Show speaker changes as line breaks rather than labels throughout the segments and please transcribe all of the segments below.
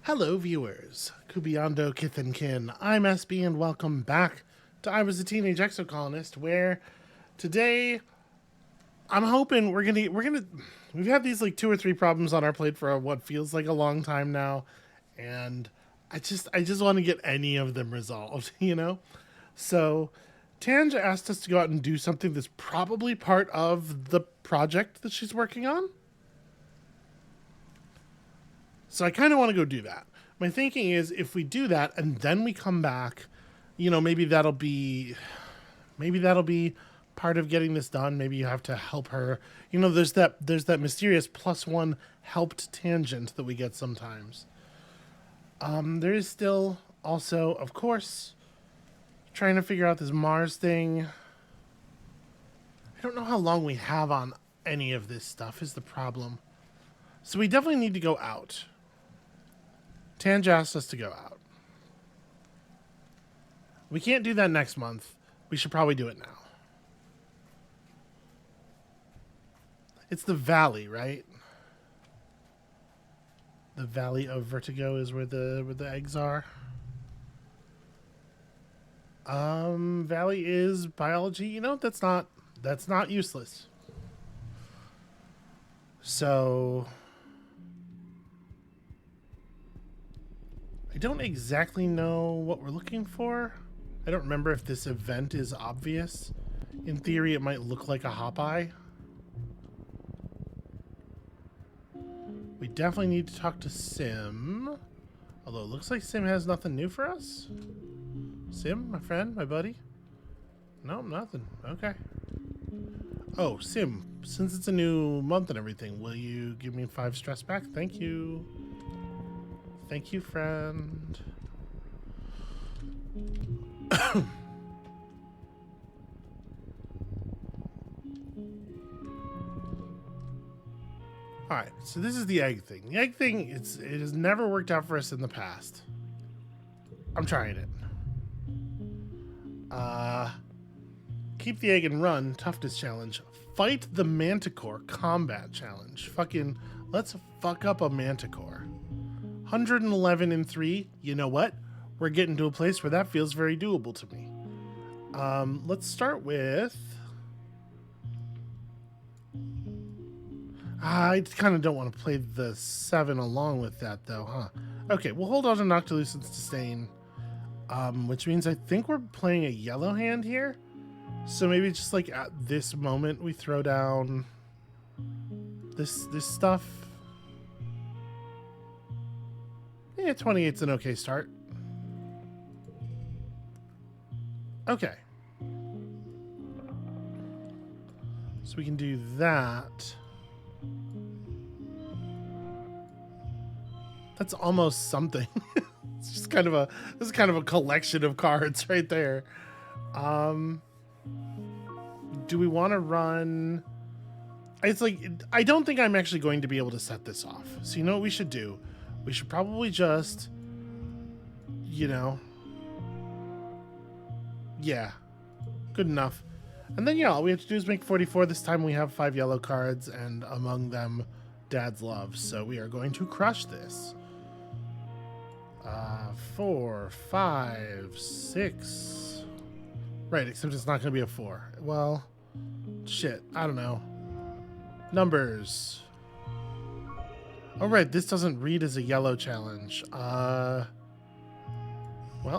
Hello, viewers. Kubiando Kithenkin. I'm SB, and welcome back to I Was a Teenage Exocolonist, where today I'm hoping we've had these like two or three problems on our plate for what feels like a long time now, and I just want to get any of them resolved, you know? So Tanja asked us to go out and do something that's probably part of the project that she's working on. So I kind of want to go do that. My thinking is if we do that and then we come back, maybe that'll be part of getting this done. Maybe you have to help her. There's that mysterious +1 helped tangent that we get sometimes. There is still also, of course, trying to figure out this Mars thing. I don't know how long we have on any of this stuff is the problem. So we definitely need to go out. Tanja asked us to go out. We can't do that next month. We should probably do it now. It's the valley, right? The Valley of Vertigo is where the eggs are. Valley is biology. That's not useless. So I don't exactly know what we're looking for. I don't remember if this event is obvious. In theory, it might look like a hop eye. We definitely need to talk to Sim. Although it looks like Sim has nothing new for us. Sim, my friend, my buddy? No, nothing. Okay. Oh, Sim, since it's a new month and everything, will you give me 5 stress back? Thank you. Thank you, friend. Alright, so this is the egg thing. The egg thing, it has never worked out for us in the past. I'm trying it. Keep the egg and run, toughness challenge. Fight the Manticore combat challenge. Fucking, let's fuck up a Manticore. 111 in 3. You know what? We're getting to a place where that feels very doable to me. Let's start with... I kind of don't want to play the 7 along with that, though, huh? Okay, we'll hold on to Noctilucent Sustain, which means I think we're playing a yellow hand here. So maybe just like at this moment we throw down this stuff. Yeah, 28's an okay start. Okay. So we can do that. That's almost something. It's just kind of this is kind of a collection of cards right there. Do we want to run? It's like, I don't think I'm actually going to be able to set this off. So you know what we should do? We should probably just, yeah, good enough. And then, yeah, all we have to do is make 44. This time we have 5 yellow cards, and among them, Dad's Love. So we are going to crush this. 4, 5, 6. Right, except it's not going to be a 4. Well, shit, I don't know. Numbers. Oh, right, this doesn't read as a yellow challenge. Well,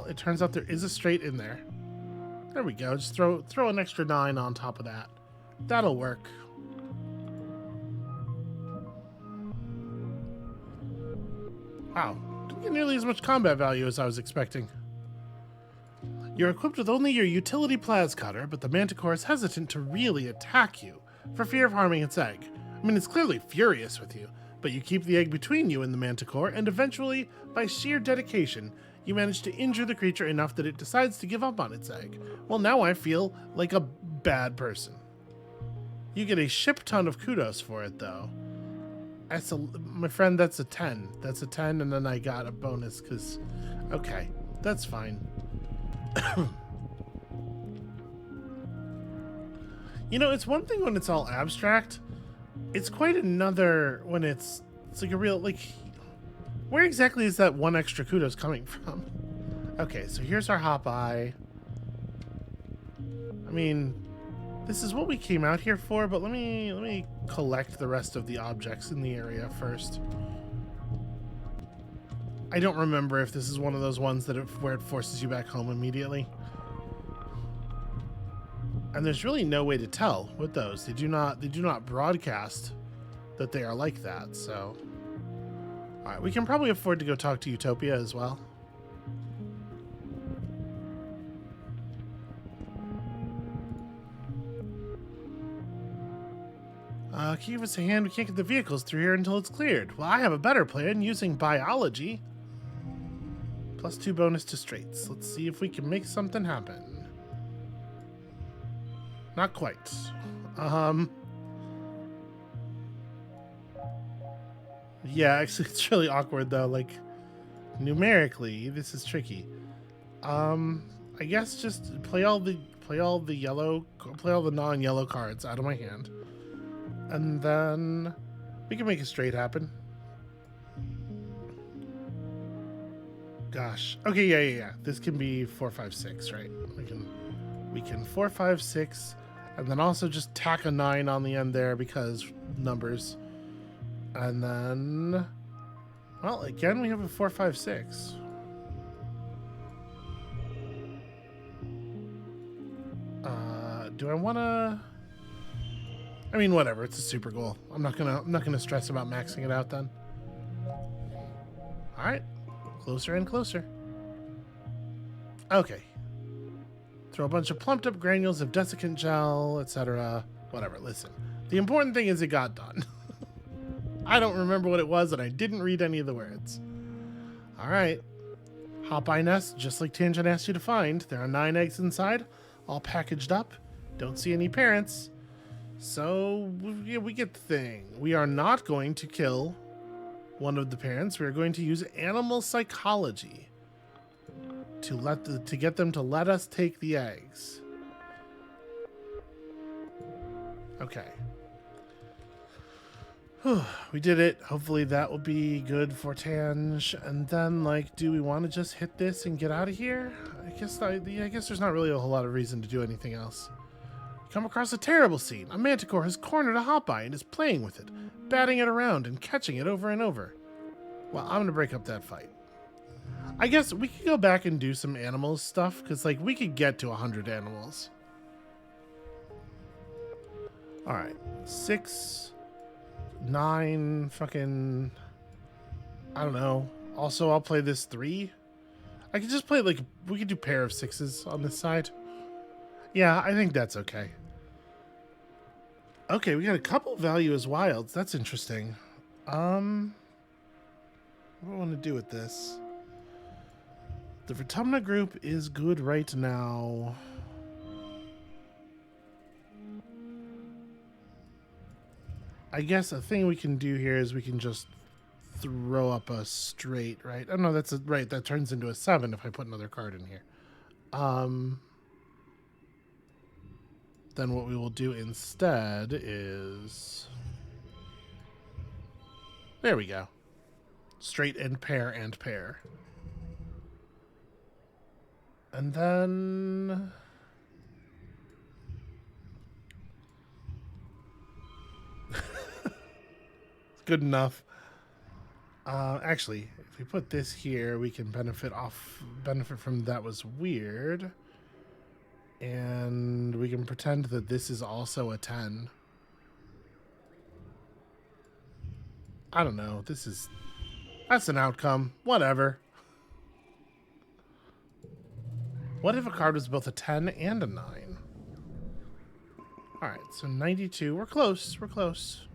it turns out there is a straight in there. There we go. Just throw an extra 9 on top of that. That'll work. Wow. Didn't get nearly as much combat value as I was expecting. You're equipped with only your utility Plas Cutter, but the Manticore is hesitant to really attack you, for fear of harming its egg. I mean, it's clearly furious with you, but you keep the egg between you and the Manticore, and eventually, by sheer dedication, you manage to injure the creature enough that it decides to give up on its egg. Well, now I feel like a bad person. You get a ship ton of kudos for it, though. My friend, that's a 10. That's a 10, and then I got a bonus, because... Okay, that's fine. It's one thing when it's all abstract. It's quite another when it's like a real, like, Where exactly is that one extra kudos coming from? Okay, so here's our hop eye. I mean, this is what we came out here for, but let me collect the rest of the objects in the area first. I don't remember if this is one of those ones that where it forces you back home immediately. And there's really no way to tell with those. They do not broadcast that they are like that, so. All right, we can probably afford to go talk to Utopia as well. Can you give us a hand? We can't get the vehicles through here until it's cleared. Well, I have a better plan using biology. +2 bonus to straights. Let's see if we can make something happen. Not quite. Yeah, actually, it's really awkward though. Like, numerically, this is tricky. I guess just play all the non-yellow cards out of my hand, and then we can make a straight happen. Gosh. Okay, yeah. This can be 4, 5, 6, right? We can 4, 5, 6, and then also just tack a 9 on the end there because numbers. And then, well, again, we have a 4, 5, 6. Do I want to? I mean, whatever. It's a super goal. I'm not gonna stress about maxing it out then. All right, closer and closer. Okay. Throw a bunch of plumped up granules of desiccant gel, etc. Whatever. Listen, the important thing is it got done. I don't remember what it was, and I didn't read any of the words. All right. Hop eye nest, just like Tangent asked you to find. There are 9 eggs inside, all packaged up. Don't see any parents. So, yeah, we get the thing. We are not going to kill one of the parents. We are going to use animal psychology to get them to let us take the eggs. Okay. We did it. Hopefully that will be good for Tange. And then, like, do we want to just hit this and get out of here? I guess there's not really a whole lot of reason to do anything else. Come across a terrible scene. A Manticore has cornered a hop eye and is playing with it, batting it around and catching it over and over. Well, I'm going to break up that fight. I guess we could go back and do some animals stuff, because, like, we could get to 100 animals. All right. 6, 9, fucking, I don't know. Also, I'll play this 3. I could just play, like, we could do pair of 6s on this side. Yeah, I think that's okay. Okay, we got a couple value as wilds. That's interesting. What do I want to do with this? The Vertumna group is good right now. I guess a thing we can do here is we can just throw up a straight, right? Oh no, that's right. That turns into a 7 if I put another card in here. Then what we will do instead is, there we go. Straight and pair and pair. And then good enough. Actually, if we put this here, we can benefit from that was weird. And we can pretend that this is also a 10. I don't know. That's an outcome. Whatever. What if a card was both a 10 and a 9? All right, so 92. We're close. We're close.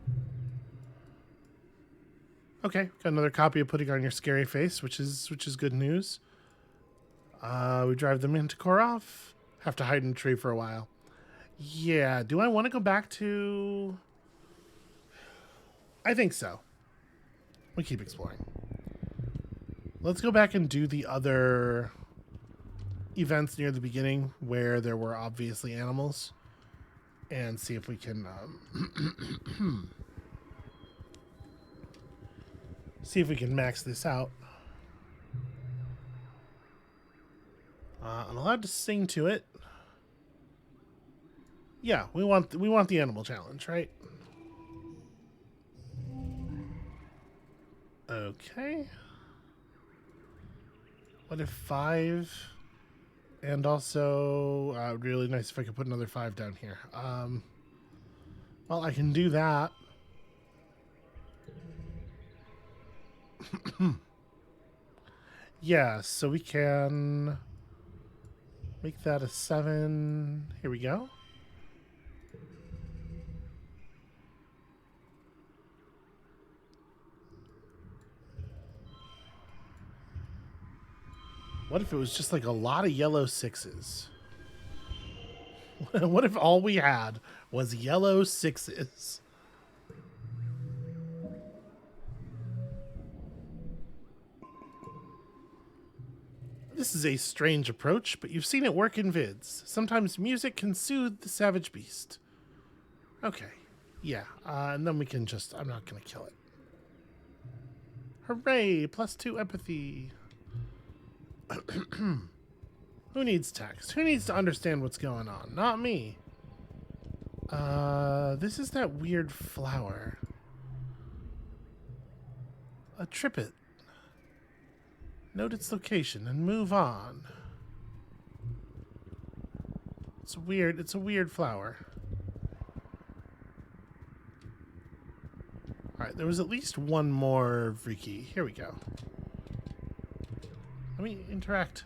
Okay, got another copy of Putting on Your Scary Face, which is good news. We drive the Manticore off. Have to hide in a tree for a while. Yeah, do I want to go back to... I think so. We keep exploring. Let's go back and do the other events near the beginning where there were obviously animals and see if we can See if we can max this out. I'm allowed to sing to it. Yeah, we want the animal challenge, right? Okay. What if 5? And also, really nice if I could put another 5 down here. Well, I can do that. Yeah, so we can make that a 7. Here we go. What if it was just like a lot of yellow 6s? What if all we had was yellow 6s? This is a strange approach, but you've seen it work in vids. Sometimes music can soothe the savage beast. Okay. Yeah, and then we can just... I'm not going to kill it. Hooray! +2 empathy. Who needs text? Who needs to understand what's going on? Not me. This is that weird flower. A trippet. Note its location and move on. It's weird. It's a weird flower. Alright, there was at least one more freaky. Here we go. Let me interact.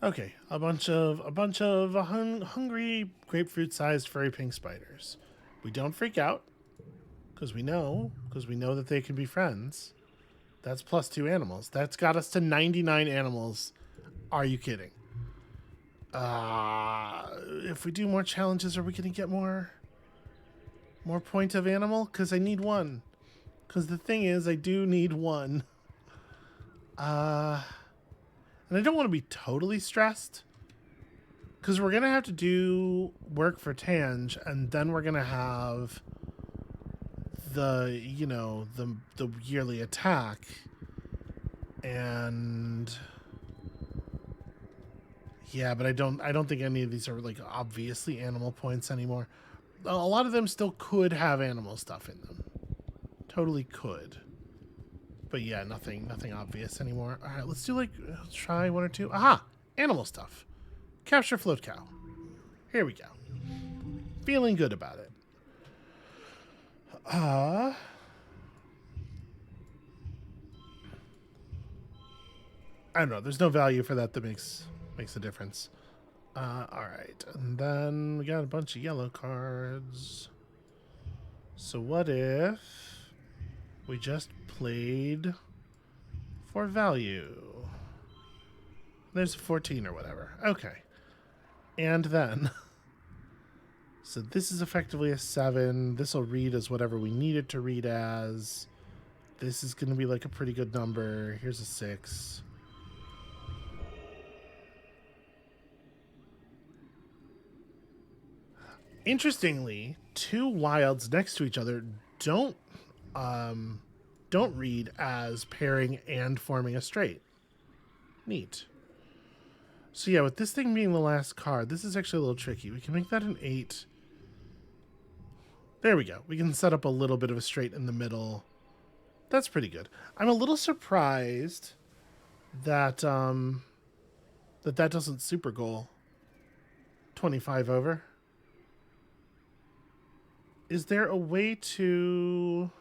Okay, a bunch of hungry grapefruit-sized furry pink spiders. We don't freak out because we know that they can be friends. That's +2 animals. That's got us to 99 animals. Are you kidding? If we do more challenges, are we going to get more point of animal? Because I need 1. Because the thing is, I do need 1. And I don't want to be totally stressed. Because we're going to have to do work for Tange, and then we're going to have the yearly attack. And... yeah, but I don't think any of these are like obviously animal points anymore. A lot of them still could have animal stuff in them. Totally could. But yeah, nothing obvious anymore. All right, let's try 1 or 2. Aha! Animal stuff. Capture float cow. Here we go. Feeling good about it. I don't know. There's no value for that makes a difference. Alright, and then we got a bunch of yellow cards. So what if we just played for value? There's 14 or whatever. Okay. And then... so this is effectively a 7. This will read as whatever we need it to read as. This is going to be like a pretty good number. Here's a 6. Interestingly, 2 wilds next to each other don't read as pairing and forming a straight. Neat. So yeah, with this thing being the last card, this is actually a little tricky. We can make that an 8. There we go. We can set up a little bit of a straight in the middle. That's pretty good. I'm a little surprised that that doesn't super goal 25 over. Is there a way to...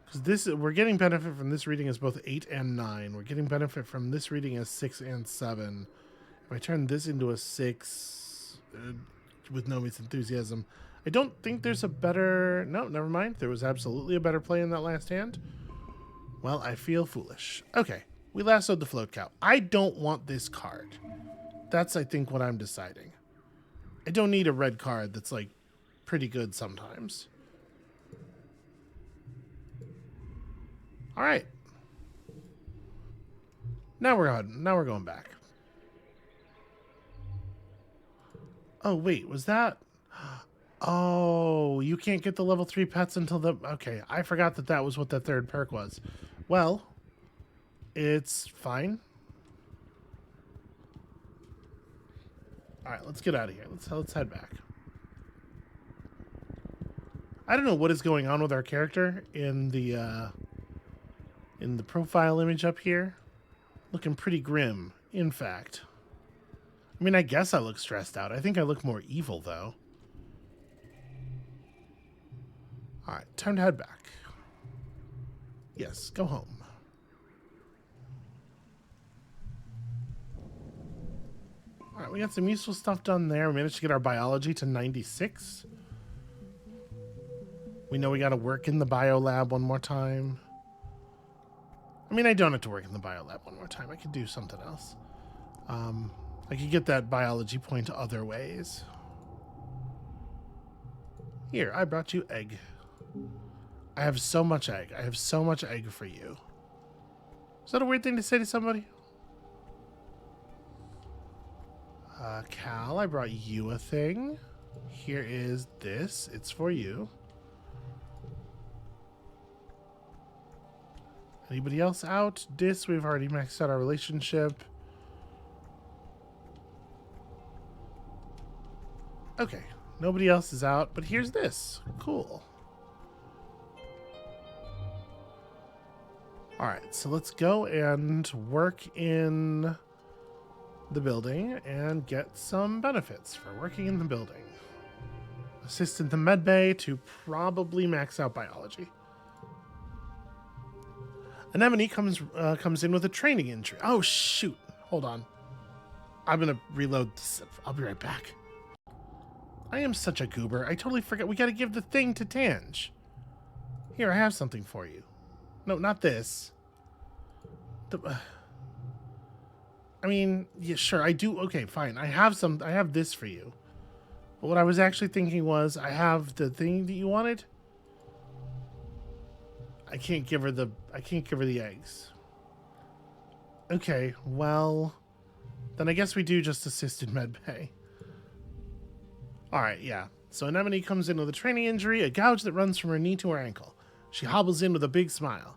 because we're getting benefit from this reading as both 8 and 9. We're getting benefit from this reading as 6 and 7. If I turn this into a 6 with no means enthusiasm, I don't think there's a better... no, never mind. There was absolutely a better play in that last hand. Well, I feel foolish. Okay, we lassoed the float cow. I don't want this card. That's, I think, what I'm deciding. I don't need a red card that's, like, pretty good sometimes. All right. Now we're going back. Oh wait, was that? Oh, you can't get the level 3 pets until the... Okay, I forgot that that was what that third perk was. Well, it's fine. Alright, let's get out of here. Let's head back. I don't know what is going on with our character in the profile image up here. Looking pretty grim, in fact. I mean, I guess I look stressed out. I think I look more evil, though. Alright, time to head back. Yes, go home. Alright, we got some useful stuff done there. We managed to get our biology to 96. We know we gotta work in the bio lab one more time. I mean, I don't have to work in the bio lab one more time. I could do something else. I could get that biology point other ways. Here, I brought you egg. I have so much egg. I have so much egg for you. Is that a weird thing to say to somebody? Cal, I brought you a thing. Here is this. It's for you. Anybody else out? Dis, we've already maxed out our relationship. Okay, nobody else is out, but here's this. Cool. Alright, so let's go and work in the building and get some benefits for working in the building. Assist in the med bay to probably max out biology. Anemone comes in with a training injury. Oh, shoot. Hold on. I'm going to reload this. I'll be right back. I am such a goober. I totally forgot. We got to give the thing to Tange. Here, I have something for you. No, not this. I mean, yeah, sure, I do. Okay, fine. I have this for you. But what I was actually thinking was, I have the thing that you wanted. I can't give her the eggs. Okay, well, then I guess we do just assisted medbay. Alright, yeah. So Anemone comes in with a training injury, a gouge that runs from her knee to her ankle. She hobbles in with a big smile.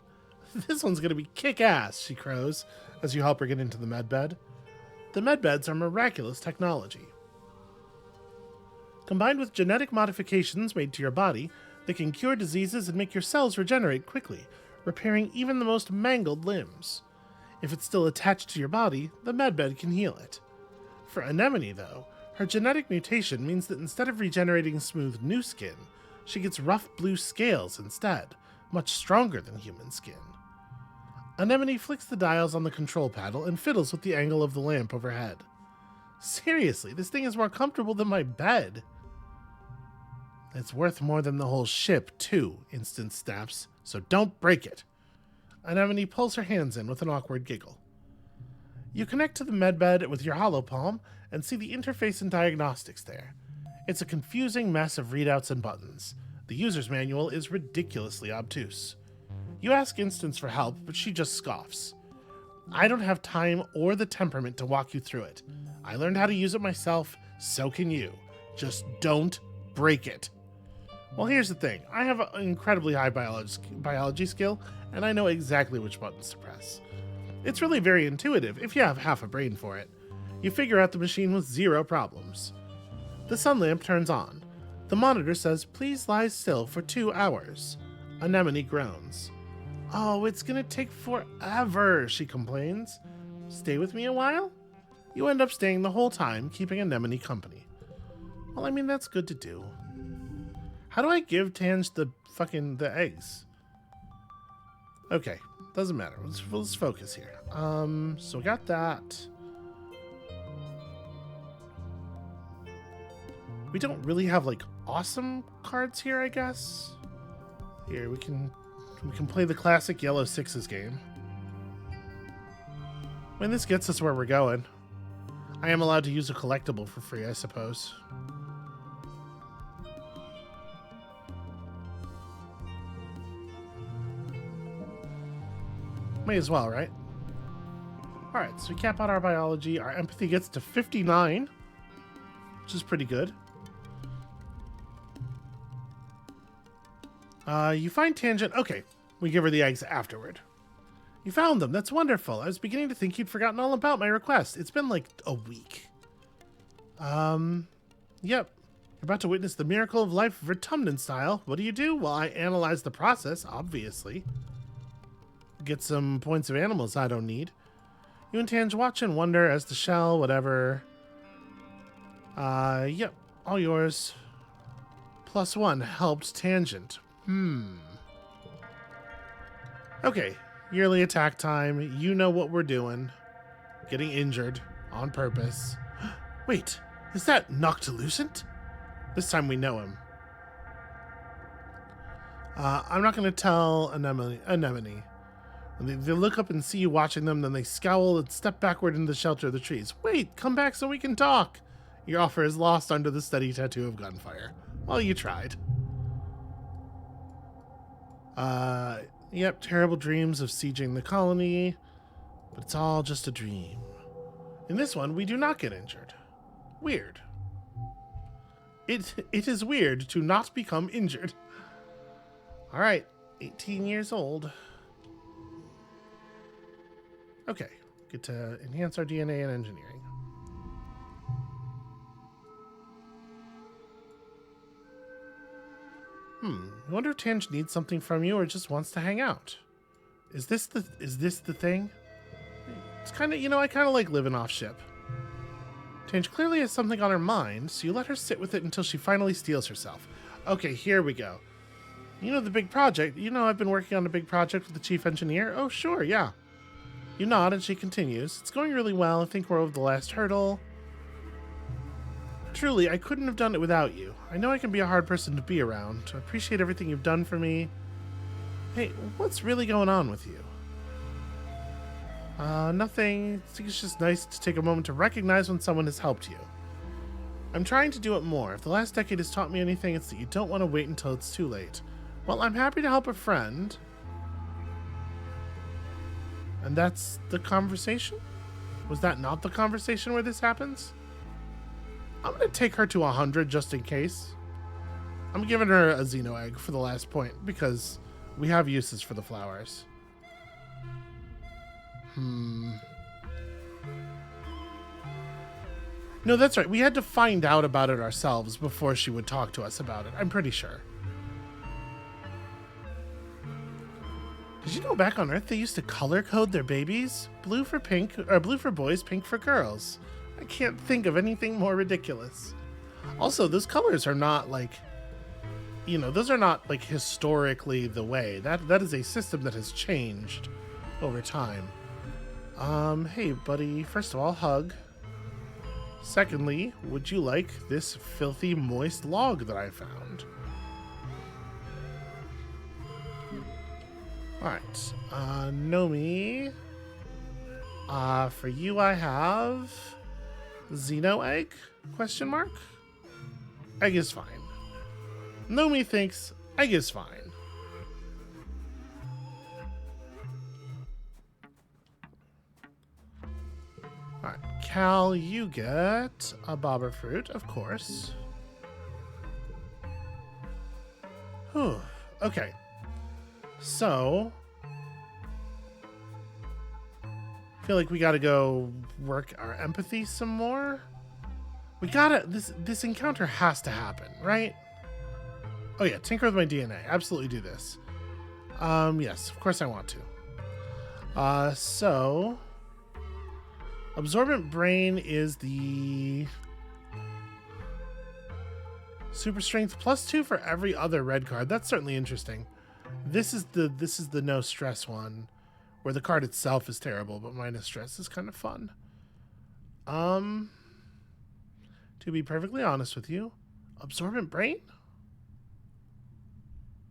This one's gonna be kick-ass, she crows, as you help her get into the medbed. The medbeds are miraculous technology. Combined with genetic modifications made to your body, they can cure diseases and make your cells regenerate quickly, repairing even the most mangled limbs. If it's still attached to your body, the medbed can heal it. For Anemone, though, her genetic mutation means that instead of regenerating smooth new skin, she gets rough blue scales instead, much stronger than human skin. Anemone flicks the dials on the control panel and fiddles with the angle of the lamp overhead. Seriously, this thing is more comfortable than my bed. It's worth more than the whole ship, too, Instant snaps, so don't break it. Anemone pulls her hands in with an awkward giggle. You connect to the medbed with your hollow palm and see the interface and diagnostics there. It's a confusing mess of readouts and buttons. The user's manual is ridiculously obtuse. You ask Instance for help, but she just scoffs. I don't have time or the temperament to walk you through it. I learned how to use it myself, so can you. Just don't break it. Well, here's the thing. I have an incredibly high biology skill, and I know exactly which buttons to press. It's really very intuitive if you have half a brain for it. You figure out the machine with zero problems. The sun lamp turns on. The monitor says, please lie still for 2 hours. Anemone groans. Oh, it's gonna take forever, she complains. Stay with me a while? You end up staying the whole time, keeping Anemone company. Well, I mean, that's good to do. How do I give Tange the eggs? Okay, doesn't matter. Let's focus here. So we got that. We don't really have, like, awesome cards here, I guess. Here, we can play the classic Yellow Sixes game. I mean, this gets us where we're going. I am allowed to use a collectible for free, I suppose. May as well, right? Alright, so we cap out our biology. Our empathy gets to 59, which is pretty good. You find Tangent. Okay, we give her the eggs afterward. You found them. That's wonderful. I was beginning to think you'd forgotten all about my request. It's been like a week. Yep. You're about to witness the miracle of life Vertumnant style. What do? Well, I analyze the process, obviously. Get some points of animals I don't need. You and Tange watch and wonder as the shell, whatever. Yep. All yours. +1 helped Tangent. Okay. Yearly attack time. You know what we're doing. Getting injured. On purpose. Wait. Is that Noctilucent? This time we know him. I'm not going to tell Anemone. When they look up and see you watching them, then they scowl and step backward into the shelter of the trees. Wait, come back so we can talk. Your offer is lost under the steady tattoo of gunfire. Well, you tried. Yep, terrible dreams of sieging the colony, but it's all just a dream. In this one, we do not get injured. Weird. It is weird to not become injured. All right, 18 years old. Okay, get to enhance our DNA and engineering. I wonder if Tange needs something from you or just wants to hang out. Is this the thing? It's kind of, I kind of like living off ship. Tange clearly has something on her mind, so you let her sit with it until she finally steals herself. Okay, here we go. You know the big project. I've been working on a big project with the chief engineer. Oh, sure, yeah. You nod and she continues. It's going really well. I think we're over the last hurdle. Truly, I couldn't have done it without you. I know I can be a hard person to be around. I appreciate everything you've done for me. Hey, what's really going on with you? Nothing. I think it's just nice to take a moment to recognize when someone has helped you. I'm trying to do it more. If the last decade has taught me anything, it's that you don't want to wait until it's too late. Well, I'm happy to help a friend. And that's the conversation? Was that not the conversation where this happens? I'm going to take her to 100 just in case. I'm giving her a Xeno egg for the last point because we have uses for the flowers. No, that's right. We had to find out about it ourselves before she would talk to us about it. I'm pretty sure. Did you know back on Earth they used to color code their babies? Blue for pink, or blue for boys, pink for girls. I can't think of anything more ridiculous. Also, those colors are not like, those are not like historically the way. That is a system that has changed over time. Hey buddy, first of all, hug. Secondly, would you like this filthy moist log that I found? Alright, Nomi. For you I have Xeno egg? Question mark? Egg is fine. Nomi thinks egg is fine. Alright, Cal, you get a bobber fruit, of course. Whew, okay. So, I feel like we gotta go work our empathy some more. We gotta, this encounter has to happen, right? Oh yeah, tinker with my DNA. Absolutely do this. Yes, of course I want to. So, absorbent brain is the super strength +2 for every other red card. That's certainly interesting. This is the no stress one, where the card itself is terrible, but minus stress is kind of fun. To be perfectly honest with you, absorbent brain?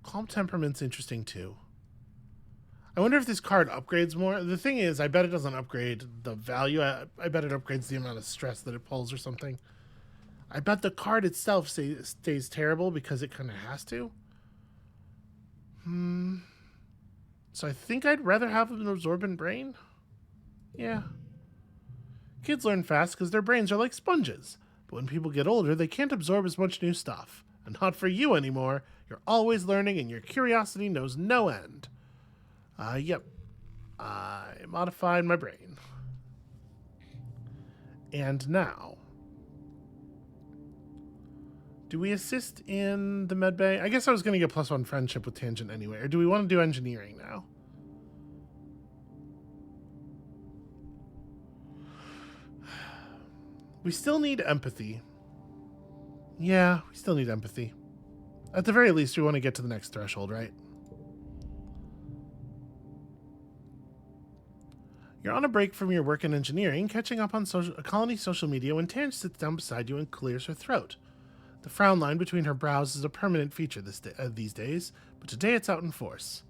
Calm temperament's interesting too. I wonder if this card upgrades more. The thing is, I bet it doesn't upgrade the value. I bet it upgrades the amount of stress that it pulls or something. I bet the card itself stays terrible because it kind of has to. So I think I'd rather have an absorbent brain. Yeah. Kids learn fast because their brains are like sponges. But when people get older, they can't absorb as much new stuff. And not for you anymore. You're always learning and your curiosity knows no end. Yep. I modified my brain. And now, do we assist in the med bay? I guess I was going to get +1 friendship with Tangent anyway. Or do we want to do engineering now? We still need empathy. Yeah, we still need empathy. At the very least, we want to get to the next threshold, right? You're on a break from your work in engineering, catching up on colony social media when Tange sits down beside you and clears her throat. The frown line between her brows is a permanent feature these days, but today it's out in force.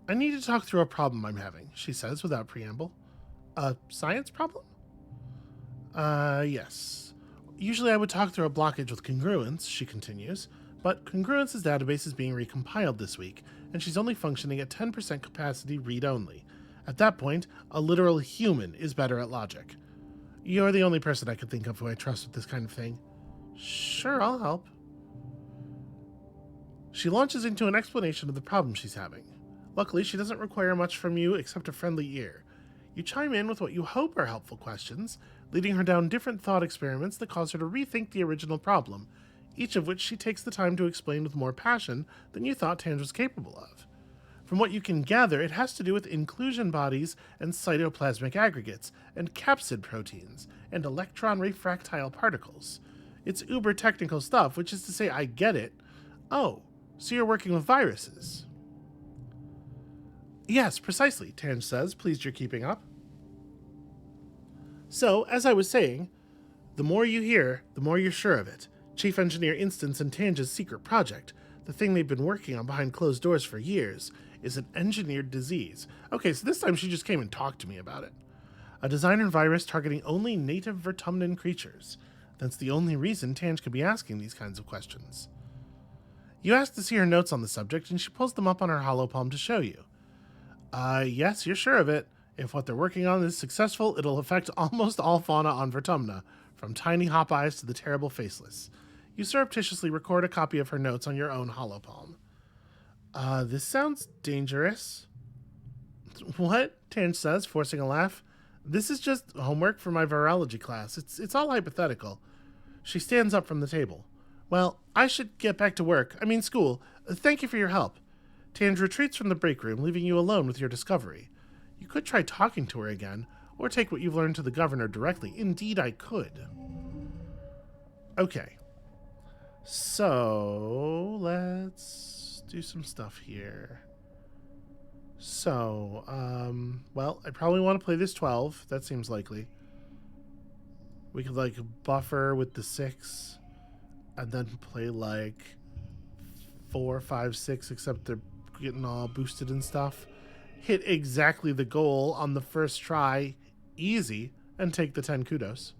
I need to talk through a problem I'm having, she says without preamble. A science problem? Yes. Usually I would talk through a blockage with congruence, she continues, but congruence's database is being recompiled this week, and she's only functioning at 10% capacity read-only. At that point, a literal human is better at logic. You're the only person I could think of who I trust with this kind of thing. Sure, I'll help. She launches into an explanation of the problem she's having. Luckily, she doesn't require much from you except a friendly ear. You chime in with what you hope are helpful questions, leading her down different thought experiments that cause her to rethink the original problem, each of which she takes the time to explain with more passion than you thought Tange was capable of. From what you can gather, it has to do with inclusion bodies and cytoplasmic aggregates, and capsid proteins, and electron refractile particles. It's uber technical stuff, which is to say I get it. Oh, so you're working with viruses. Yes, precisely, Tange says, pleased you're keeping up. So, as I was saying, the more you hear, the more you're sure of it. Chief Engineer Instance and Tange's secret project, the thing they've been working on behind closed doors for years, is an engineered disease. Okay, so this time she just came and talked to me about it. A designer virus targeting only native Vertumnan creatures. That's the only reason Tange could be asking these kinds of questions. You ask to see her notes on the subject, and she pulls them up on her holopalm to show you. Yes, you're sure of it. If what they're working on is successful, it'll affect almost all fauna on Vertumna, from tiny hop eyes to the terrible faceless. You surreptitiously record a copy of her notes on your own holopalm. This sounds dangerous. What? Tange says, forcing a laugh. This is just homework for my virology class. It's all hypothetical. She stands up from the table. Well, I should get back to work. I mean school. Thank you for your help. Tange retreats from the break room, leaving you alone with your discovery. You could try talking to her again, or take what you've learned to the governor directly. Indeed, I could. Okay. So, let's do some stuff here. So, well, I probably want to play this 12. That seems likely. We could, like, buffer with the 6, and then play, like, 4, 5, 6, except they're getting all boosted and stuff. Hit exactly the goal on the first try, easy, and take the 10 kudos.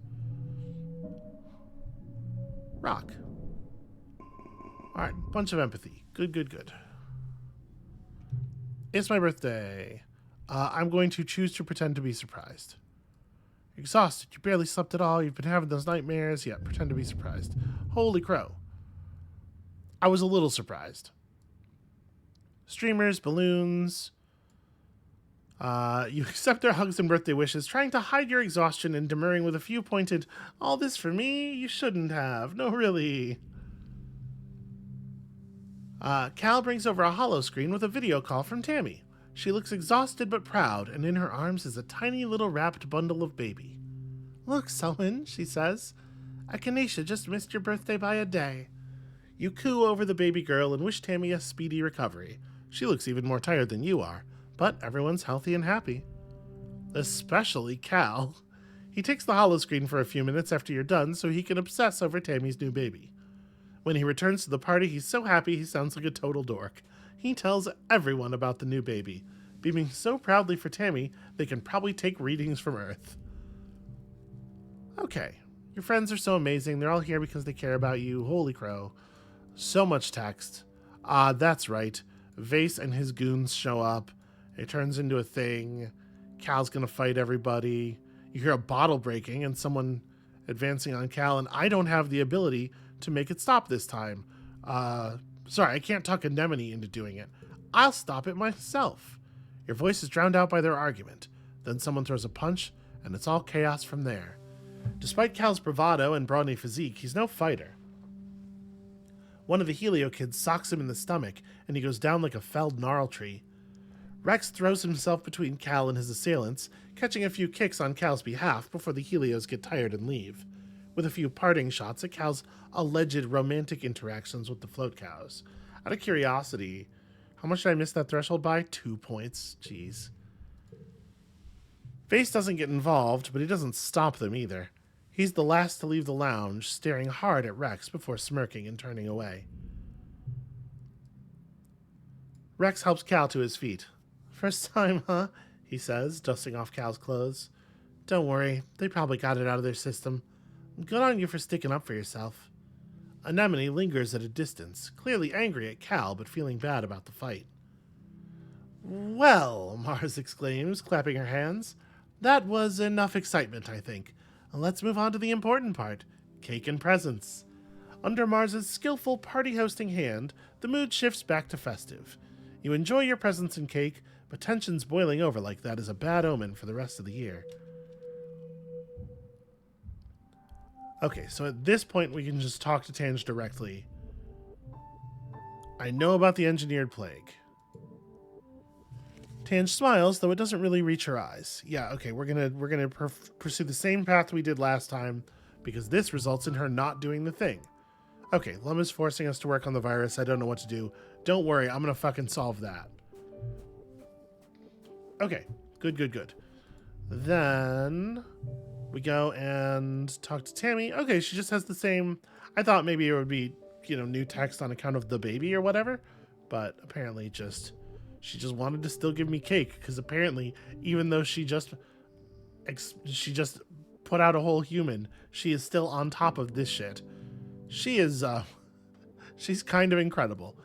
Rock. Alright, bunch of empathy. Good, good, good. It's my birthday. I'm going to choose to pretend to be surprised. Exhausted. You barely slept at all. You've been having those nightmares. Yeah, pretend to be surprised. Holy crow. I was a little surprised. Streamers, balloons. You accept their hugs and birthday wishes, trying to hide your exhaustion and demurring with a few pointed, all this for me? You shouldn't have. No, really. Cal brings over a holo screen with a video call from Tammy. She looks exhausted but proud, and in her arms is a tiny little wrapped bundle of baby. Look, Selwyn, she says. Echinacea just missed your birthday by a day. You coo over the baby girl and wish Tammy a speedy recovery. She looks even more tired than you are, but everyone's healthy and happy. Especially Cal. He takes the holoscreen for a few minutes after you're done so he can obsess over Tammy's new baby. When he returns to the party, he's so happy he sounds like a total dork. He tells everyone about the new baby, beaming so proudly for Tammy they can probably take readings from Earth. Okay, your friends are so amazing. They're all here because they care about you. Holy crow. So much text. That's right. Vase and his goons show up. It turns into a thing. Cal's gonna fight everybody. You hear a bottle breaking and someone advancing on Cal, and I don't have the ability to make it stop this time. Sorry, I can't talk Anemone into doing it. I'll stop it myself. Your voice is drowned out by their argument. Then someone throws a punch, and it's all chaos from there. Despite Cal's bravado and brawny physique, he's no fighter. One of the Helio kids socks him in the stomach, and he goes down like a felled gnarl tree. Rex throws himself between Cal and his assailants, catching a few kicks on Cal's behalf before the Helios get tired and leave, with a few parting shots at Cal's alleged romantic interactions with the float cows. Out of curiosity, how much did I miss that threshold by? 2 points. Jeez. Face doesn't get involved, but he doesn't stop them either. He's the last to leave the lounge, staring hard at Rex before smirking and turning away. Rex helps Cal to his feet. First time, huh? He says, dusting off Cal's clothes. Don't worry, they probably got it out of their system. Good on you for sticking up for yourself. Anemone lingers at a distance, clearly angry at Cal, but feeling bad about the fight. Well, Mars exclaims, clapping her hands. That was enough excitement, I think. Let's move on to the important part, cake and presents. Under Mars's skillful party-hosting hand, the mood shifts back to festive. You enjoy your presents and cake, but tension's boiling over like that is a bad omen for the rest of the year. Okay, so at this point we can just talk to Tange directly. I know about the engineered plague. Tange smiles, though it doesn't really reach her eyes. Yeah, okay, we're gonna pursue the same path we did last time, because this results in her not doing the thing. Okay, Lumma's forcing us to work on the virus. I don't know what to do. Don't worry, I'm gonna fucking solve that. Okay, good. Then we go and talk to Tammy. Okay, she just has the same... I thought maybe it would be, new text on account of the baby or whatever, but apparently she just wanted to still give me cake, because apparently, even though she just put out a whole human, she is still on top of this shit. She is, she's kind of incredible.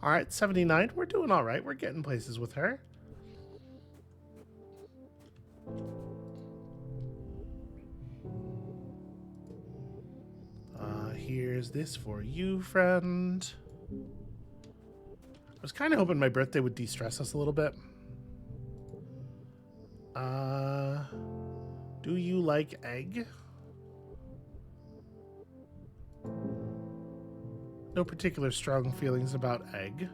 All right, 79, we're doing all right. We're getting places with her. Here's this for you, friend. I was kind of hoping my birthday would de-stress us a little bit. Do you like egg? No particular strong feelings about egg.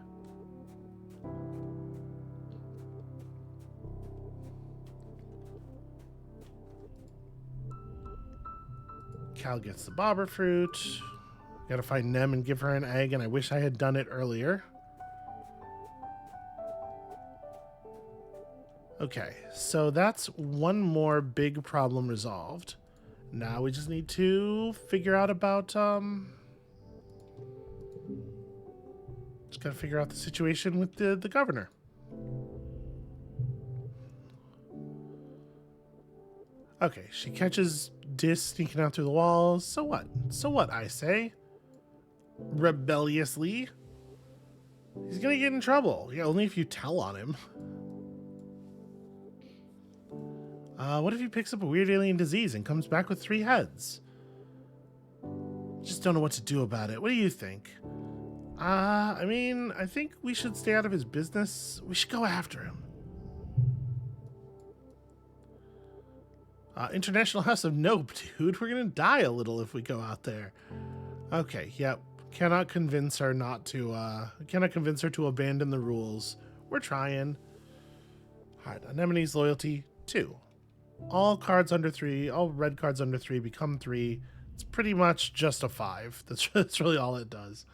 Cal gets the bobber fruit. Gotta find Nem and give her an egg, and I wish I had done it earlier. Okay, so that's one more big problem resolved. Now we just need to figure out about, just gotta figure out the situation with the governor. Okay, she catches Dis sneaking out through the walls. So what? So what, I say? Rebelliously. He's gonna get in trouble. Yeah, only if you tell on him. What if he picks up a weird alien disease and comes back with 3 heads? Just don't know what to do about it. What do you think? I mean, I think we should stay out of his business. We should go after him. International House of Nope, dude. We're gonna die a little if we go out there. Okay, yep. Cannot convince her to abandon the rules. We're trying. Alright, Anemone's loyalty, 2. All cards under 3, all red cards under 3 become 3. It's pretty much just a 5. That's really all it does.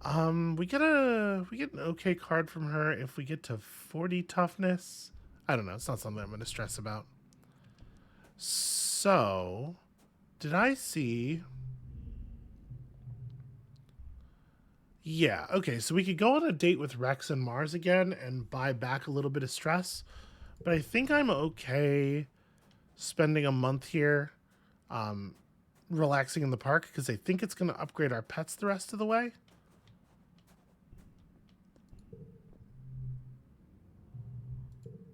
We get an okay card from her if we get to 40 toughness. I don't know. It's not something I'm going to stress about. So, did I see... Yeah, okay, so we could go on a date with Rex and Mars again and buy back a little bit of stress. But I think I'm okay spending a month here relaxing in the park, because I think it's going to upgrade our pets the rest of the way.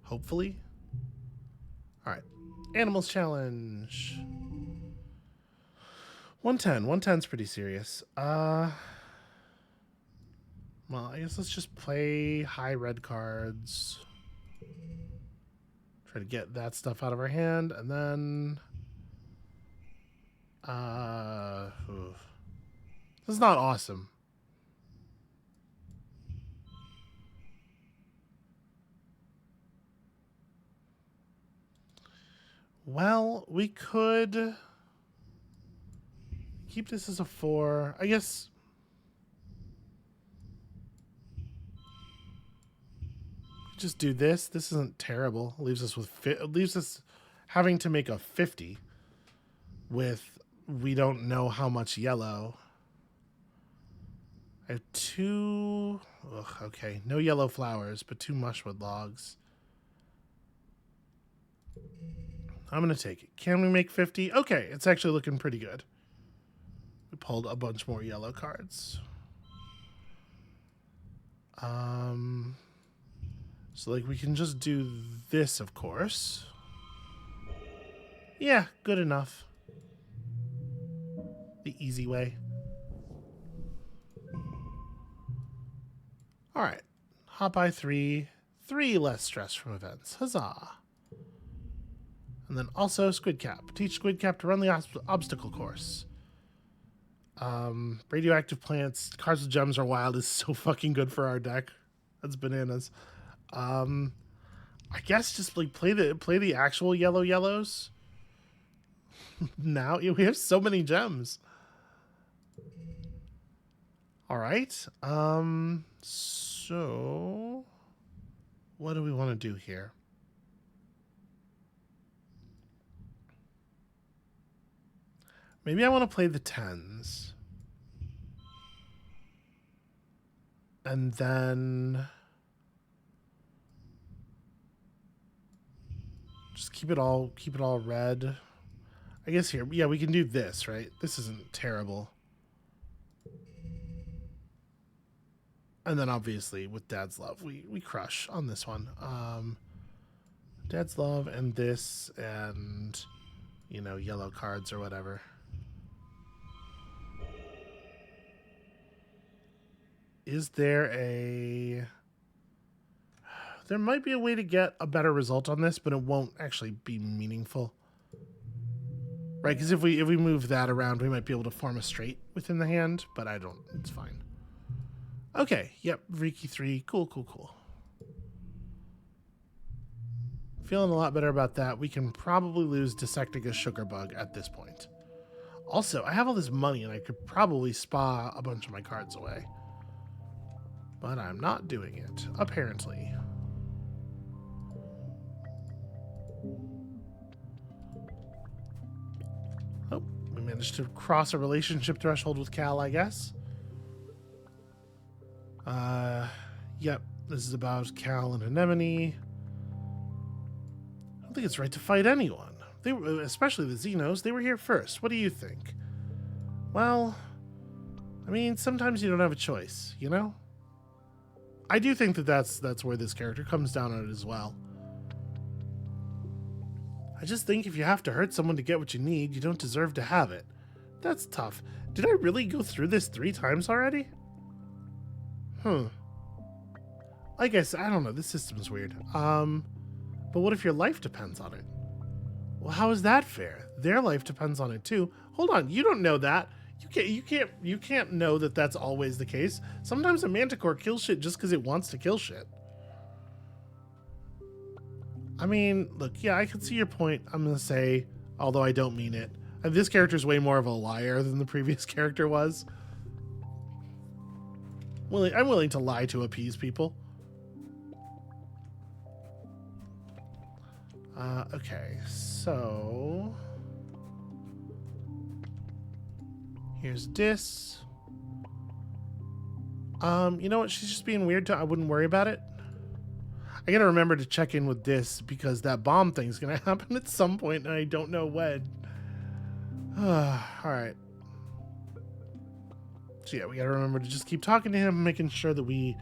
Hopefully. All right. Animals challenge. 110. 110's pretty serious. Well, I guess let's just play high red cards. Try to get that stuff out of our hand, and then... This is not awesome. Well, we could keep this as a 4. I guess... Just do this. This isn't terrible. Leaves us having to make a 50 with we don't know how much yellow. I have 2... Ugh, okay, no yellow flowers, but 2 mushwood logs. I'm going to take it. Can we make 50? Okay, it's actually looking pretty good. We pulled a bunch more yellow cards. So, like, we can just do this, of course. Yeah, good enough. The easy way. All right. Hot by 3. 3 less stress from events. Huzzah. And then also Squidcap. Teach Squidcap to run the obstacle course. Radioactive plants. Cards with gems are wild is so fucking good for our deck. That's bananas. I guess just like play the actual yellows. Now we have so many gems. All right. So what do we want to do here? Maybe I want to play the 10s. And then just keep it all red. I guess here, yeah, we can do this, right? This isn't terrible. And then obviously with Dad's Love, we crush on this one. Dad's Love and this and, you know, yellow cards or whatever. Is there a... There might be a way to get a better result on this, but it won't actually be meaningful. Right, because if we move that around, we might be able to form a straight within the hand, but I don't... It's fine. Okay, yep, Riki 3. Cool. Feeling a lot better about that. We can probably lose Dissecting Sugarbug at this point. Also, I have all this money, and I could probably spa a bunch of my cards away. But I'm not doing it, apparently. Oh, we managed to cross a relationship threshold with Cal, I guess. Yep, this is about Cal and Anemone. I don't think it's right to fight anyone. They were, especially the Xenos, they were here first. What do you think? Well, I mean, sometimes you don't have a choice, you know? I do think that that's where this character comes down on it as well. I just think if you have to hurt someone to get what you need, you don't deserve to have it. That's tough. Did I really go through this 3 times already? I guess, I don't know, this system's weird. But what if your life depends on it? Well, how is that fair? Their life depends on it too. Hold on, you don't know that. You can't know that that's always the case. Sometimes a Manticore kills shit just because it wants to kill shit. I mean, look, yeah, I can see your point. I'm gonna say, although I don't mean it, this character's way more of a liar than the previous character was. I'm willing to lie to appease people. Okay, so here's this. You know what? She's just being weird. I wouldn't worry about it. I gotta remember to check in with this because that bomb thing's gonna happen at some point, and I don't know when. All right. So yeah, we gotta remember to just keep talking to him, making sure that we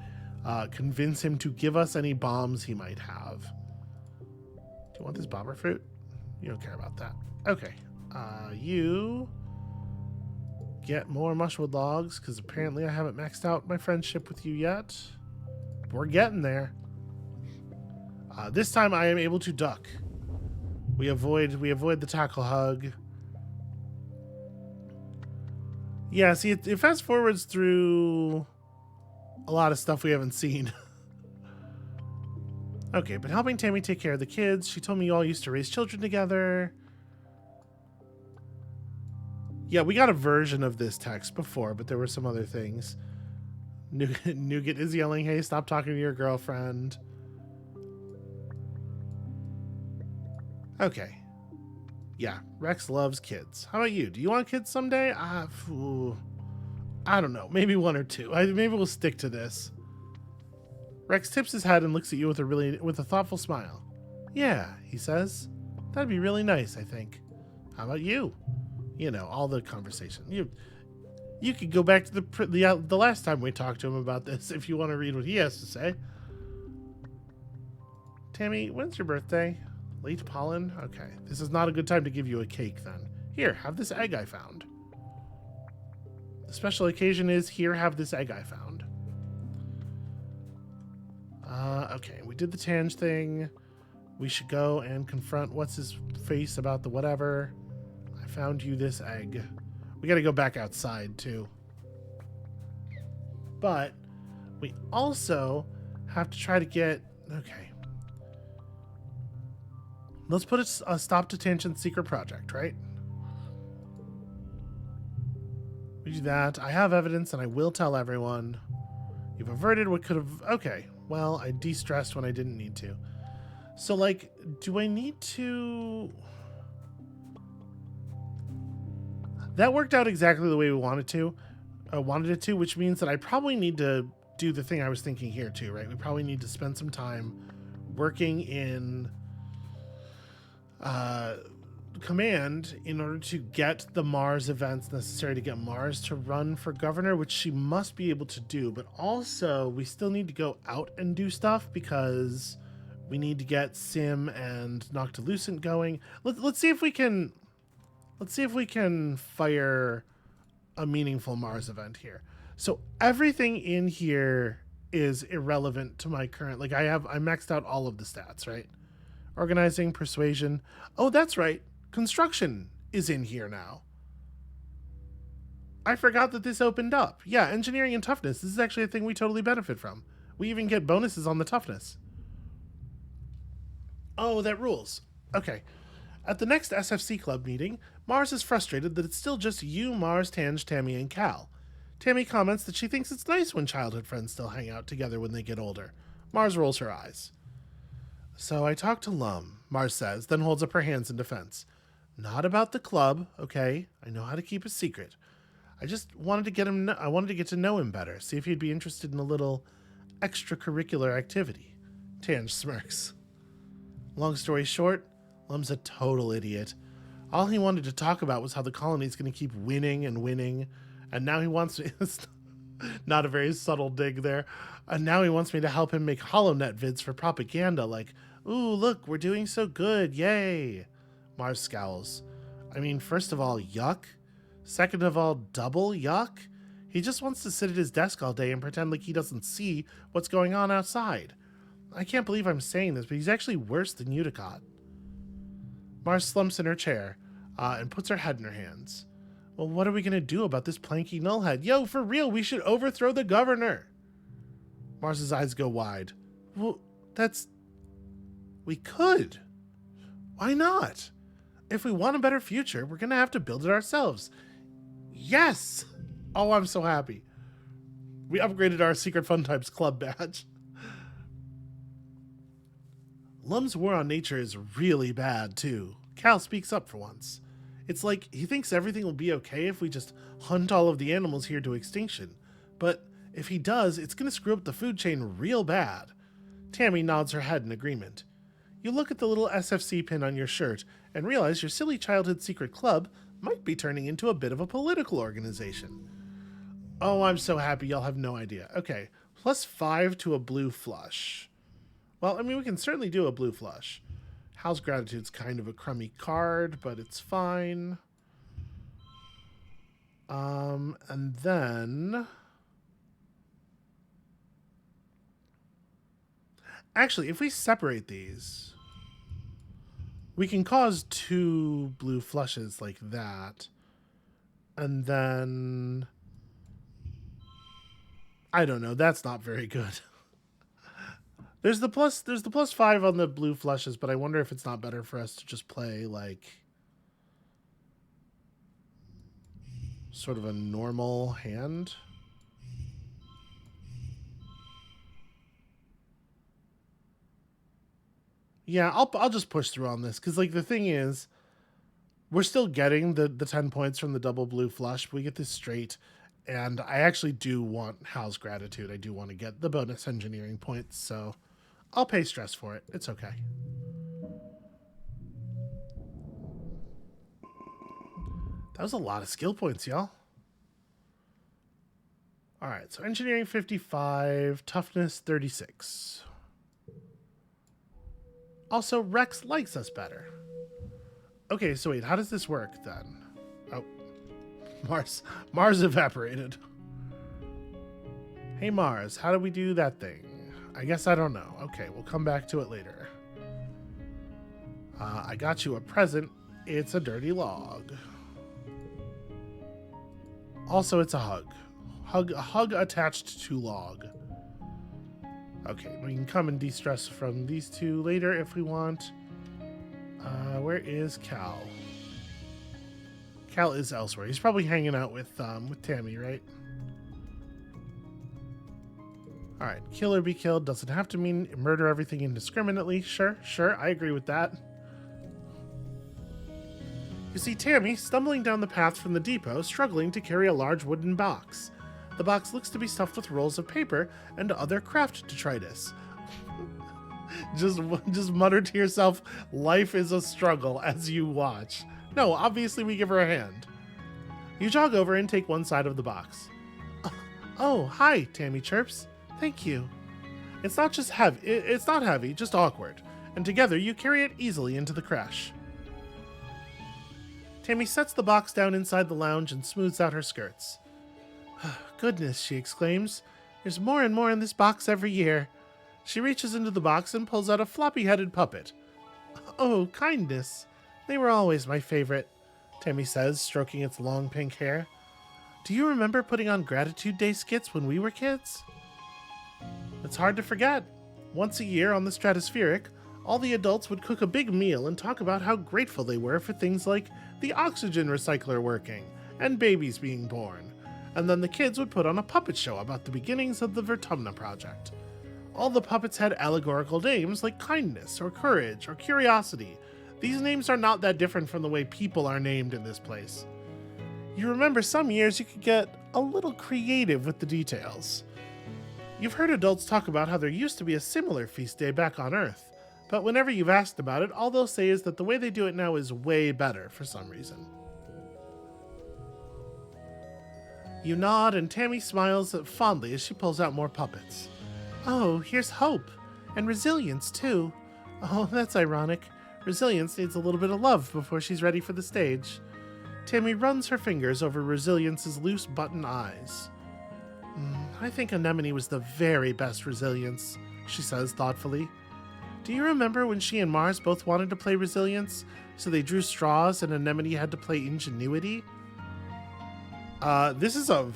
convince him to give us any bombs he might have. Do you want this bomber fruit? You don't care about that. Okay. You get more mushwood logs, because apparently I haven't maxed out my friendship with you yet. We're getting there. This time I am able to duck. We avoid the tackle hug. Yeah, see, it fast forwards through a lot of stuff we haven't seen. Okay, but helping Tammy take care of the kids. She told me you all used to raise children together. Yeah, we got a version of this text before, but there were some other things. Nougat is yelling, hey, stop talking to your girlfriend. Okay. Yeah, Rex loves kids. How about you? Do you want kids someday? I don't know. Maybe one or two. Maybe we'll stick to this. Rex tips his head and looks at you with a thoughtful smile. Yeah, he says. That'd be really nice, I think. How about you? You know, all the conversation. You could go back to the last time we talked to him about this if you want to read what he has to say. Tammy, when's your birthday? Late pollen? Okay, this is not a good time to give you a cake then. Here, have this egg I found. The special occasion is here, have this egg I found. Okay, we did the Tange thing. We should go and confront what's his face about the whatever. I found you this egg. We gotta go back outside too. But we also have to try to get... Okay. Let's put a stop to Tangent's secret project, right? We do that. I have evidence and I will tell everyone. You've averted what could have... Okay. Well, I de-stressed when I didn't need to. So, like, do I need to... That worked out exactly the way we wanted it to, which means that I probably need to do the thing I was thinking here too, right? We probably need to spend some time working in command in order to get the Mars events necessary to get Mars to run for governor, which she must be able to do. But also, we still need to go out and do stuff because we need to get Sim and Noctilucent going. Let's see if we can... Let's see if we can fire a meaningful Mars event here. So everything in here is irrelevant to my current... Like, I maxed out all of the stats, right? Organizing, persuasion. Oh, that's right. Construction is in here now. I forgot that this opened up. Yeah, engineering and toughness. This is actually a thing we totally benefit from. We even get bonuses on the toughness. Oh, that rules. Okay. At the next SFC Club meeting, Mars is frustrated that it's still just you, Mars, Tange, Tammy, and Cal. Tammy comments that she thinks it's nice when childhood friends still hang out together when they get older. Mars rolls her eyes. So I talked to Lum, Mars says, then holds up her hands in defense. Not about the club, okay? I know how to keep a secret. I just wanted to get to know him better, see if he'd be interested in a little extracurricular activity. Tange smirks. Long story short, Lum's a total idiot. All he wanted to talk about was how the colony's going to keep winning and winning, and now he wants me... Not a very subtle dig there. And now he wants me to help him make HoloNet vids for propaganda, like, ooh, look, we're doing so good, yay. Mars scowls. I mean, first of all, yuck. Second of all, double yuck. He just wants to sit at his desk all day and pretend like he doesn't see what's going on outside. I can't believe I'm saying this, but he's actually worse than Uticott. Mars slumps in her chair and puts her head in her hands. Well, what are we going to do about this planky nullhead? Yo, for real, we should overthrow the governor. Mars's eyes go wide. Well, we could. Why not? If we want a better future, we're going to have to build it ourselves. Yes! Oh, I'm so happy. We upgraded our Secret Fun Types Club badge. Lum's war on nature is really bad, too. Cal speaks up for once. It's like he thinks everything will be okay if we just hunt all of the animals here to extinction. But if he does, it's going to screw up the food chain real bad. Tammy nods her head in agreement. You look at the little SFC pin on your shirt and realize your silly childhood secret club might be turning into a bit of a political organization. Oh, I'm so happy y'all have no idea. Okay, +5 to a blue flush. Well, I mean, we can certainly do a blue flush. Hal's Gratitude's kind of a crummy card, but it's fine. And then... Actually, if we separate these, we can cause 2 blue flushes like that. And then... I don't know, that's not very good. There's the plus 5 on the blue flushes, but I wonder if it's not better for us to just play, like, sort of a normal hand. Yeah, I'll just push through on this, because, like, the thing is, we're still getting the 10 points from the double blue flush, but we get this straight, and I actually do want Hal's gratitude. I do want to get the bonus engineering points, so I'll pay stress for it. It's okay. That was a lot of skill points, y'all. All right, so engineering 55, toughness 36. Also, Rex likes us better. Okay, so wait, how does this work then? Oh, Mars evaporated. Hey Mars, how do we do that thing? I guess I don't know. Okay, we'll come back to it later. I got you a present. It's a dirty log. Also, it's a hug. A hug attached to log. Okay, we can come and de-stress from these 2 later if we want. Where is Cal? Cal is elsewhere. He's probably hanging out with Tammy, right? Alright, kill or be killed doesn't have to mean murder everything indiscriminately. Sure, I agree with that. You see Tammy stumbling down the path from the depot, struggling to carry a large wooden box. The box looks to be stuffed with rolls of paper and other craft detritus. just mutter to yourself, life is a struggle as you watch. No, obviously we give her a hand. You jog over and take one side of the box. Oh, hi, Tammy chirps. Thank you. It's not heavy, just awkward. And together you carry it easily into the crash. Tammy sets the box down inside the lounge and smooths out her skirts. Goodness, she exclaims. There's more and more in this box every year. She reaches into the box and pulls out a floppy-headed puppet. Oh, kindness. They were always my favorite, Tammy says, stroking its long pink hair. Do you remember putting on Gratitude Day skits when we were kids? It's hard to forget. Once a year on the Stratospheric, all the adults would cook a big meal and talk about how grateful they were for things like the oxygen recycler working and babies being born. And then the kids would put on a puppet show about the beginnings of the Vertumna Project. All the puppets had allegorical names like kindness or courage or curiosity. These names are not that different from the way people are named in this place. You remember some years you could get a little creative with the details. You've heard adults talk about how there used to be a similar feast day back on Earth, but whenever you've asked about it, all they'll say is that the way they do it now is way better for some reason. You nod and Tammy smiles fondly as she pulls out more puppets. Oh, here's hope. And resilience, too. Oh, that's ironic. Resilience needs a little bit of love before she's ready for the stage. Tammy runs her fingers over Resilience's loose button eyes. I think Anemone was the very best Resilience, she says thoughtfully. Do you remember when she and Mars both wanted to play Resilience, so they drew straws and Anemone had to play Ingenuity? This is a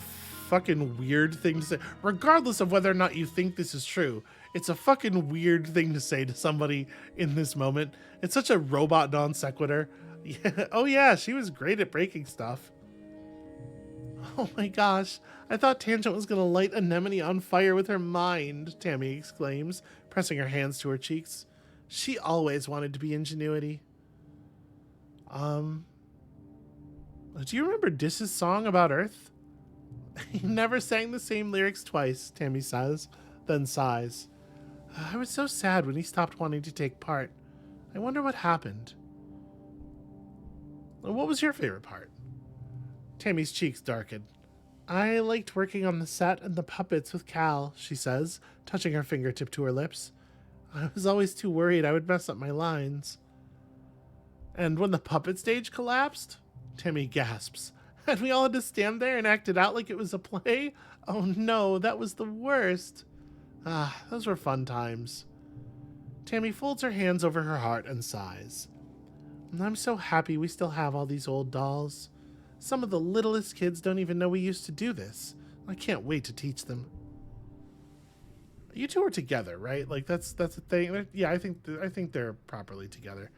fucking weird thing to say. Regardless of whether or not you think this is true, it's a fucking weird thing to say to somebody in this moment. It's such a robot non sequitur. Yeah. Oh yeah, she was great at breaking stuff. Oh my gosh, I thought Tangent was gonna light Anemone on fire with her mind, Tammy exclaims, pressing her hands to her cheeks. She always wanted to be Ingenuity. Do you remember Dis's song about Earth? He never sang the same lyrics twice, Tammy says, then sighs. I was so sad when he stopped wanting to take part. I wonder what happened. What was your favorite part? Tammy's cheeks darken. I liked working on the set and the puppets with Cal, she says, touching her fingertip to her lips. I was always too worried I would mess up my lines. And when the puppet stage collapsed? Tammy gasps. And we all had to stand there and act it out like it was a play? Oh no, that was the worst. Ah, those were fun times. Tammy folds her hands over her heart and sighs. I'm so happy we still have all these old dolls. Some of the littlest kids don't even know we used to do this. I can't wait to teach them. You two are together, right? Like that's a thing. Yeah, I think they're properly together.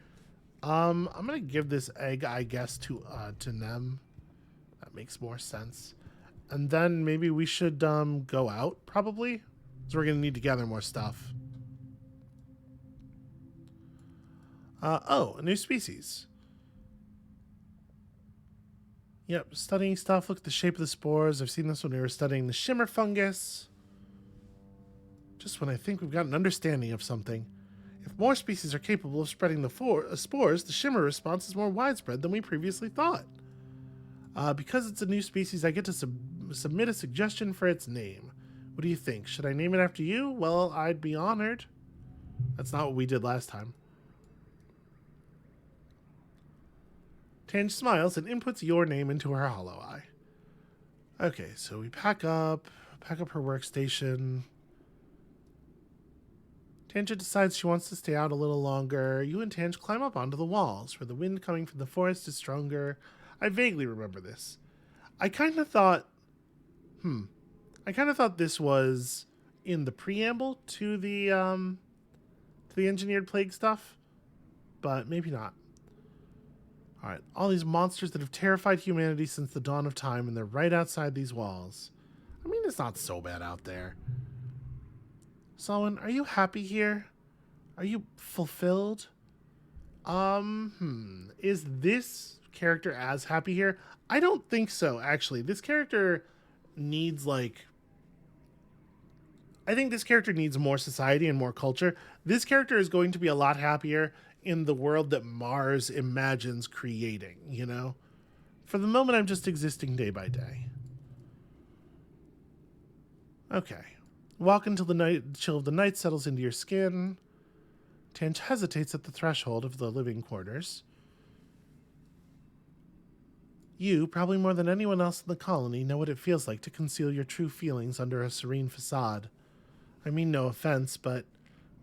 I'm gonna give this egg, I guess, to Nem. That makes more sense. And then maybe we should go out, probably. So we're gonna need to gather more stuff. Oh, a new species. Yep, studying stuff. Look at the shape of the spores. I've seen this when we were studying the shimmer fungus. Just when I think we've got an understanding of something. If more species are capable of spreading the spores, the shimmer response is more widespread than we previously thought. Because it's a new species, I get to submit a suggestion for its name. What do you think? Should I name it after you? Well, I'd be honored. That's not what we did last time. Tange smiles and inputs your name into her hollow eye. Okay, so we pack up her workstation. Tangent decides she wants to stay out a little longer. You and Tange climb up onto the walls, where the wind coming from the forest is stronger. I vaguely remember this. I kind of thought this was in the preamble to the engineered plague stuff, but maybe not. All right, all these monsters that have terrified humanity since the dawn of time, and they're right outside these walls. I mean, it's not so bad out there. Solwyn, are you happy here? Are you fulfilled? Is this character as happy here? I don't think so, actually. This character needs, like... I think this character needs more society and more culture. This character is going to be a lot happier in the world that Mars imagines creating, you know? For the moment, I'm just existing day by day. Okay. Walk until the chill of the night settles into your skin. Tange hesitates at the threshold of the living quarters. You, probably more than anyone else in the colony, know what it feels like to conceal your true feelings under a serene facade. I mean no offense, but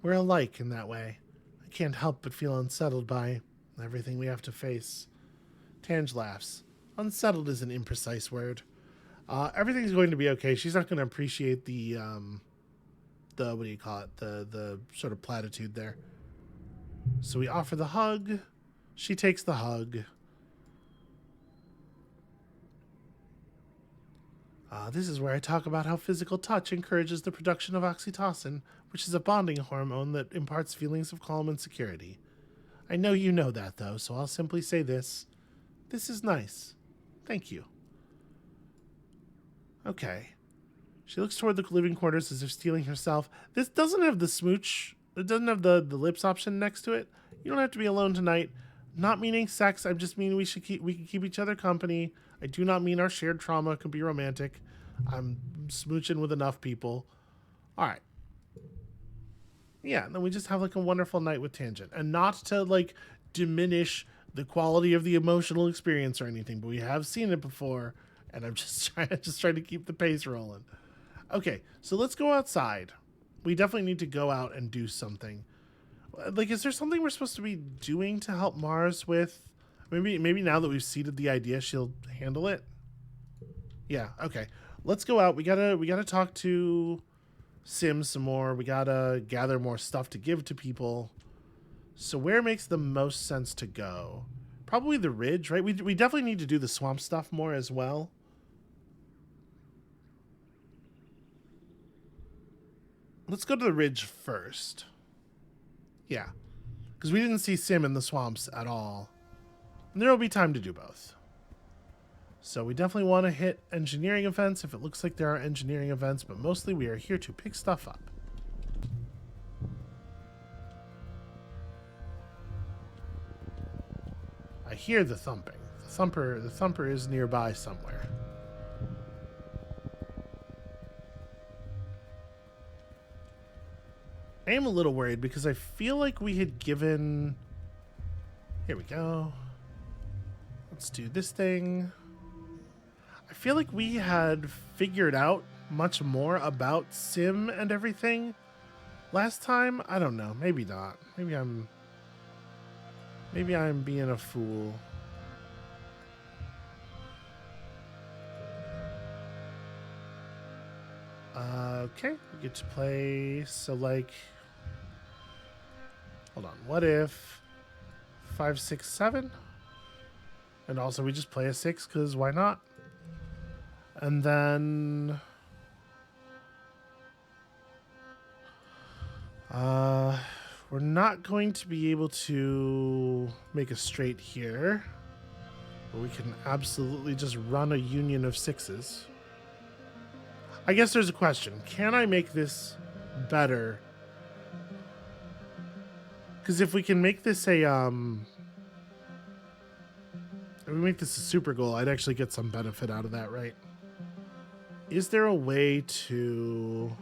we're alike in that way. I can't help but feel unsettled by everything we have to face. Tange laughs. Unsettled is an imprecise word. Everything's going to be okay. She's not going to appreciate the what do you call it? The sort of platitude there. So we offer the hug. She takes the hug. This is where I talk about how physical touch encourages the production of oxytocin, which is a bonding hormone that imparts feelings of calm and security. I know you know that, though, so I'll simply say this. This is nice. Thank you. Okay. She looks toward the living quarters as if stealing herself. This doesn't have the smooch. It doesn't have the lips option next to it. You don't have to be alone tonight. Not meaning sex. I just mean we can keep each other company. I do not mean our shared trauma could be romantic. I'm smooching with enough people. All right. Yeah, and then we just have like a wonderful night with Tangent. And not to like diminish the quality of the emotional experience or anything, but we have seen it before, and I'm just trying to keep the pace rolling. Okay, so let's go outside. We definitely need to go out and do something. Like, is there something we're supposed to be doing to help Mars with? Maybe now that we've seeded the idea, she'll handle it. Yeah, okay. Let's go out. We gotta talk to Sim some more. We gotta gather more stuff to give to people. So where makes the most sense to go? Probably the ridge, right? We definitely need to do the swamp stuff more as well. Let's go to the ridge first. Yeah, because we didn't see Sim in the swamps at all. And there will be time to do both. So we definitely want to hit engineering events if it looks like there are engineering events, but mostly we are here to pick stuff up. I hear the thumping. The thumper is nearby somewhere. I am a little worried because I feel like we had given... Here we go. Let's do this thing. I feel like we had figured out much more about Sim and everything last time. I don't know. Maybe not. Maybe I'm being a fool. Okay, we get to play. So, like, hold on. What if 5, 6, 7? And also, we just play a 6 because why not? And then we're not going to be able to make a straight here. But we can absolutely just run a union of 6s. I guess there's a question. Can I make this better? Because if we can make this a if we make this a super goal, I'd actually get some benefit out of that, right? Is there a way to...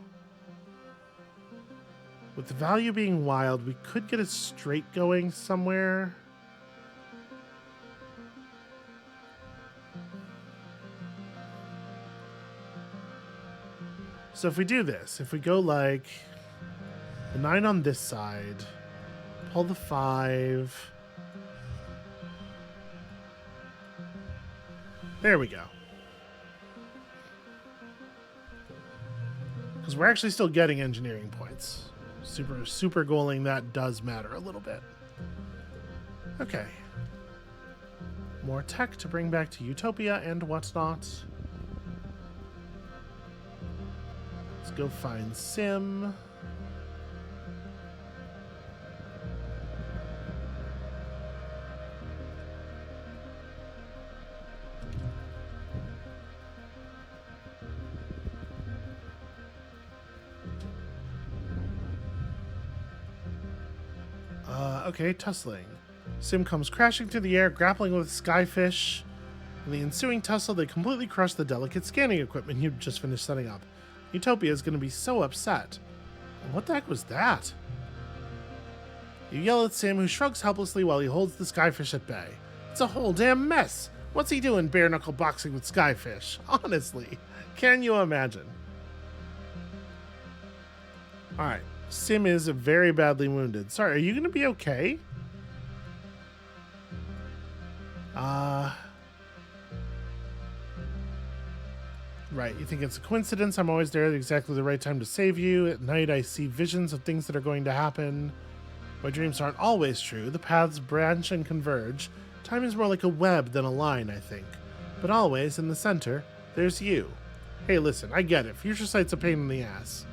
With the value being wild, we could get a straight going somewhere. So if we do this, if we go like the 9 on this side, pull the 5. There we go. Because we're actually still getting engineering points. Super goaling, that does matter a little bit. Okay. More tech to bring back to Utopia and whatnot. Let's go find Sim. Okay, tussling. Sim comes crashing through the air, grappling with Skyfish. In the ensuing tussle, they completely crush the delicate scanning equipment you'd just finished setting up. Utopia is going to be so upset. What the heck was that? You yell at Sim, who shrugs helplessly while he holds the Skyfish at bay. It's a whole damn mess. What's he doing bare-knuckle boxing with Skyfish? Honestly, can you imagine? Alright. Sim is very badly wounded. Sorry, are you going to be okay? Right, you think it's a coincidence? I'm always there at exactly the right time to save you. At night, I see visions of things that are going to happen. My dreams aren't always true. The paths branch and converge. Time is more like a web than a line, I think. But always, in the center, there's you. Hey, listen, I get it. Future sight's a pain in the ass.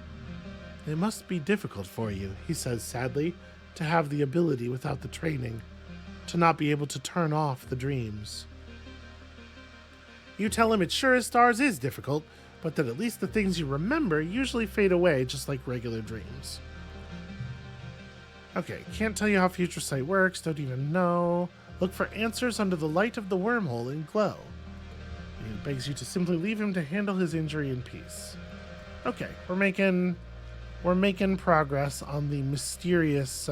It must be difficult for you, he says sadly, to have the ability without the training, to not be able to turn off the dreams. You tell him it sure as stars is difficult, but that at least the things you remember usually fade away just like regular dreams. Okay, can't tell you how future sight works, don't even know. Look for answers under the light of the wormhole in glow. He begs you to simply leave him to handle his injury in peace. Okay, we're making progress on the mysterious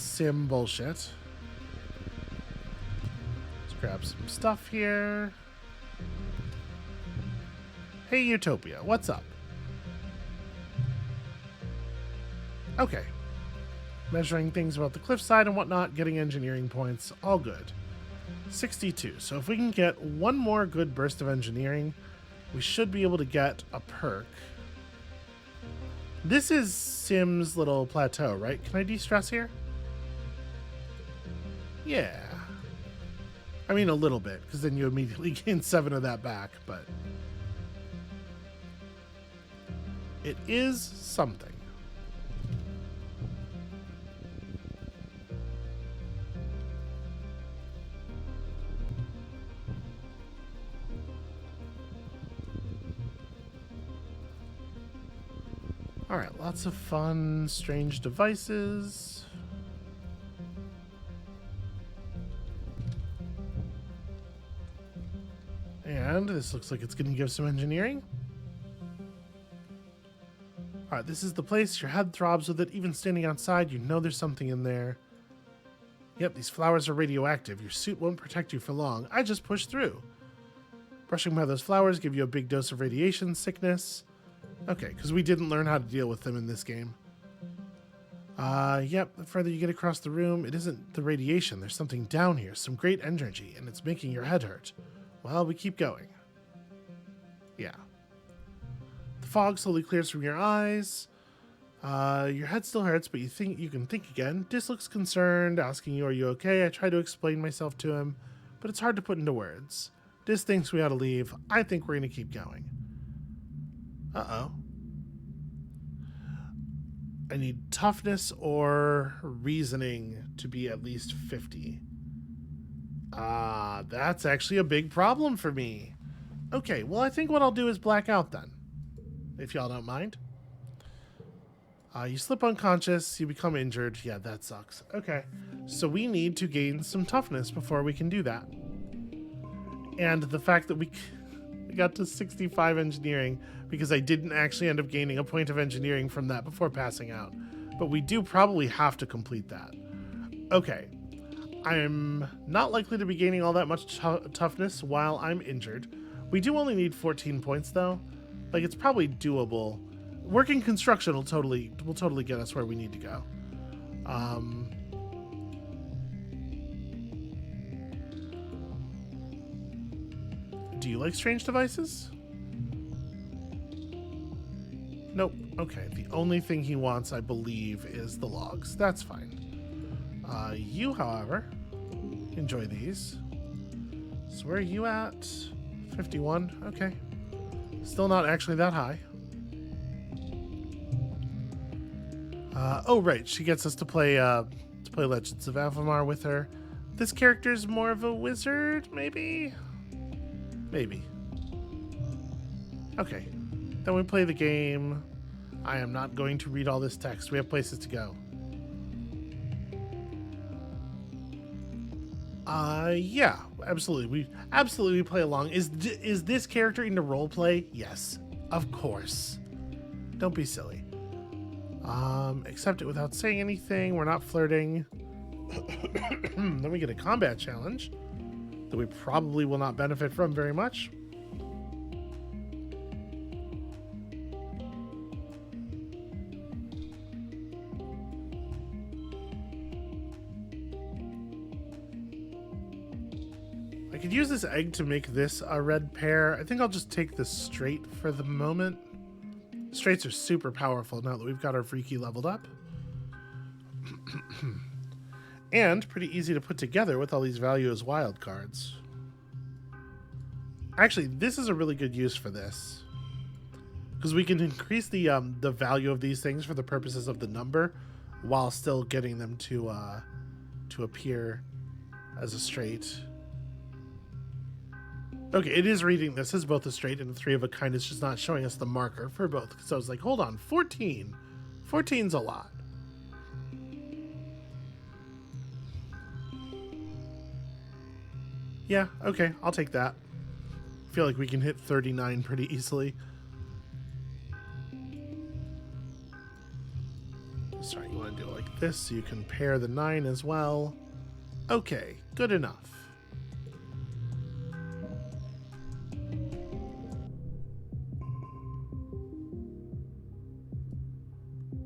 Sim bullshit. Let's grab some stuff here. Hey, Utopia, what's up? Okay. Measuring things about the cliffside and whatnot, getting engineering points, all good. 62. So if we can get one more good burst of engineering, we should be able to get a perk. This is Sim's little plateau, right? Can I de-stress here? Yeah. I mean, a little bit, because then you immediately gain 7 of that back, but... it is something. Alright, lots of fun, strange devices. And this looks like it's going to give some engineering. Alright, this is the place. Your head throbs with it. Even standing outside, you know there's something in there. Yep, these flowers are radioactive. Your suit won't protect you for long. I just pushed through. Brushing by those flowers give you a big dose of radiation sickness. Okay, because we didn't learn how to deal with them in this game. Yep, the further you get across the room, it isn't the radiation. There's something down here, some great energy, and it's making your head hurt. Well, we keep going. Yeah. The fog slowly clears from your eyes. Your head still hurts, but you think you can think again. Dis looks concerned, asking you, are you okay? I try to explain myself to him, but it's hard to put into words. Dis thinks we ought to leave. I think we're going to keep going. Uh-oh. I need toughness or reasoning to be at least 50. That's actually a big problem for me. Okay, well, I think what I'll do is black out then, if y'all don't mind. You slip unconscious, you become injured. Yeah, that sucks. Okay, so we need to gain some toughness before we can do that. And the fact that we got to 65 engineering because I didn't actually end up gaining a point of engineering from that before passing out. But we do probably have to complete that. Okay. I'm not likely to be gaining all that much toughness while I'm injured. We do only need 14 points though. Like, it's probably doable. Working construction will totally get us where we need to go. Do you like strange devices? Nope. Okay, the only thing he wants, I believe, is the logs. That's fine. You, however, enjoy these. So where are you at? 51? Okay. Still not actually that high. Oh, right. She gets us to play Legends of Avamar with her. This character's more of a wizard, maybe? Maybe. Okay. Then we play the game. I am not going to read all this text. We have places to go. Yeah, absolutely. We absolutely play along. Is this character into role play? Yes, of course. Don't be silly. Accept it without saying anything. We're not flirting. Then we get a combat challenge that we probably will not benefit from very much. I could use this egg to make this a red pear. I think I'll just take the straight for the moment. Straights are super powerful now that we've got our freaky leveled up. And pretty easy to put together with all these value as wild cards. Actually, this is a really good use for this. Because we can increase the value of these things for the purposes of the number while still getting them to appear as a straight. Okay, it is reading this as both a straight and a 3 of a kind. It's just not showing us the marker for both. So I was like, hold on, 14. 14's a lot. Yeah, okay, I'll take that. I feel like we can hit 39 pretty easily. Sorry, you want to do it like this so you can pair the 9 as well. Okay, good enough.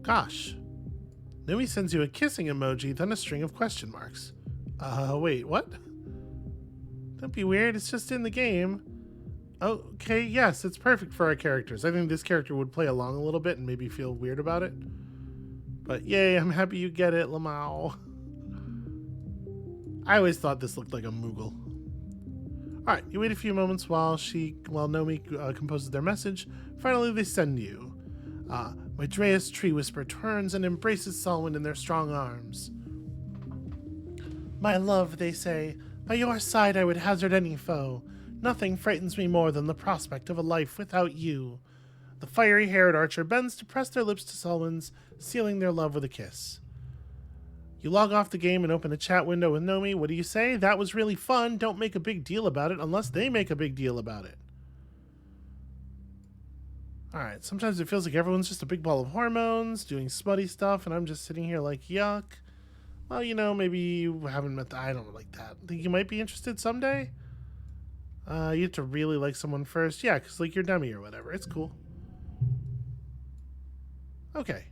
Gosh. Numi sends you a kissing emoji, then a string of question marks. Wait, what? Don't be weird, it's just in the game. Okay, yes, it's perfect for our characters. I think this character would play along a little bit and maybe feel weird about it. But yay, I'm happy you get it, Lamau. I always thought this looked like a Moogle. Alright, you wait a few moments while Nomi composes their message. Finally, they send you. Maedreus Tree Whisper turns and embraces Selwyn in their strong arms. My love, they say, by your side I would hazard any foe. Nothing frightens me more than the prospect of a life without you. The fiery-haired archer bends to press their lips to Selwyn's, sealing their love with a kiss. You log off the game and open a chat window with Nomi. What do you say? That was really fun. Don't make a big deal about it unless they make a big deal about it. Alright, sometimes it feels like everyone's just a big ball of hormones, doing smutty stuff, and I'm just sitting here like, yuck. Well, you know, maybe you haven't met I don't like that. Think you might be interested someday? You have to really like someone first. Yeah, because like you're dummy or whatever. It's cool. Okay.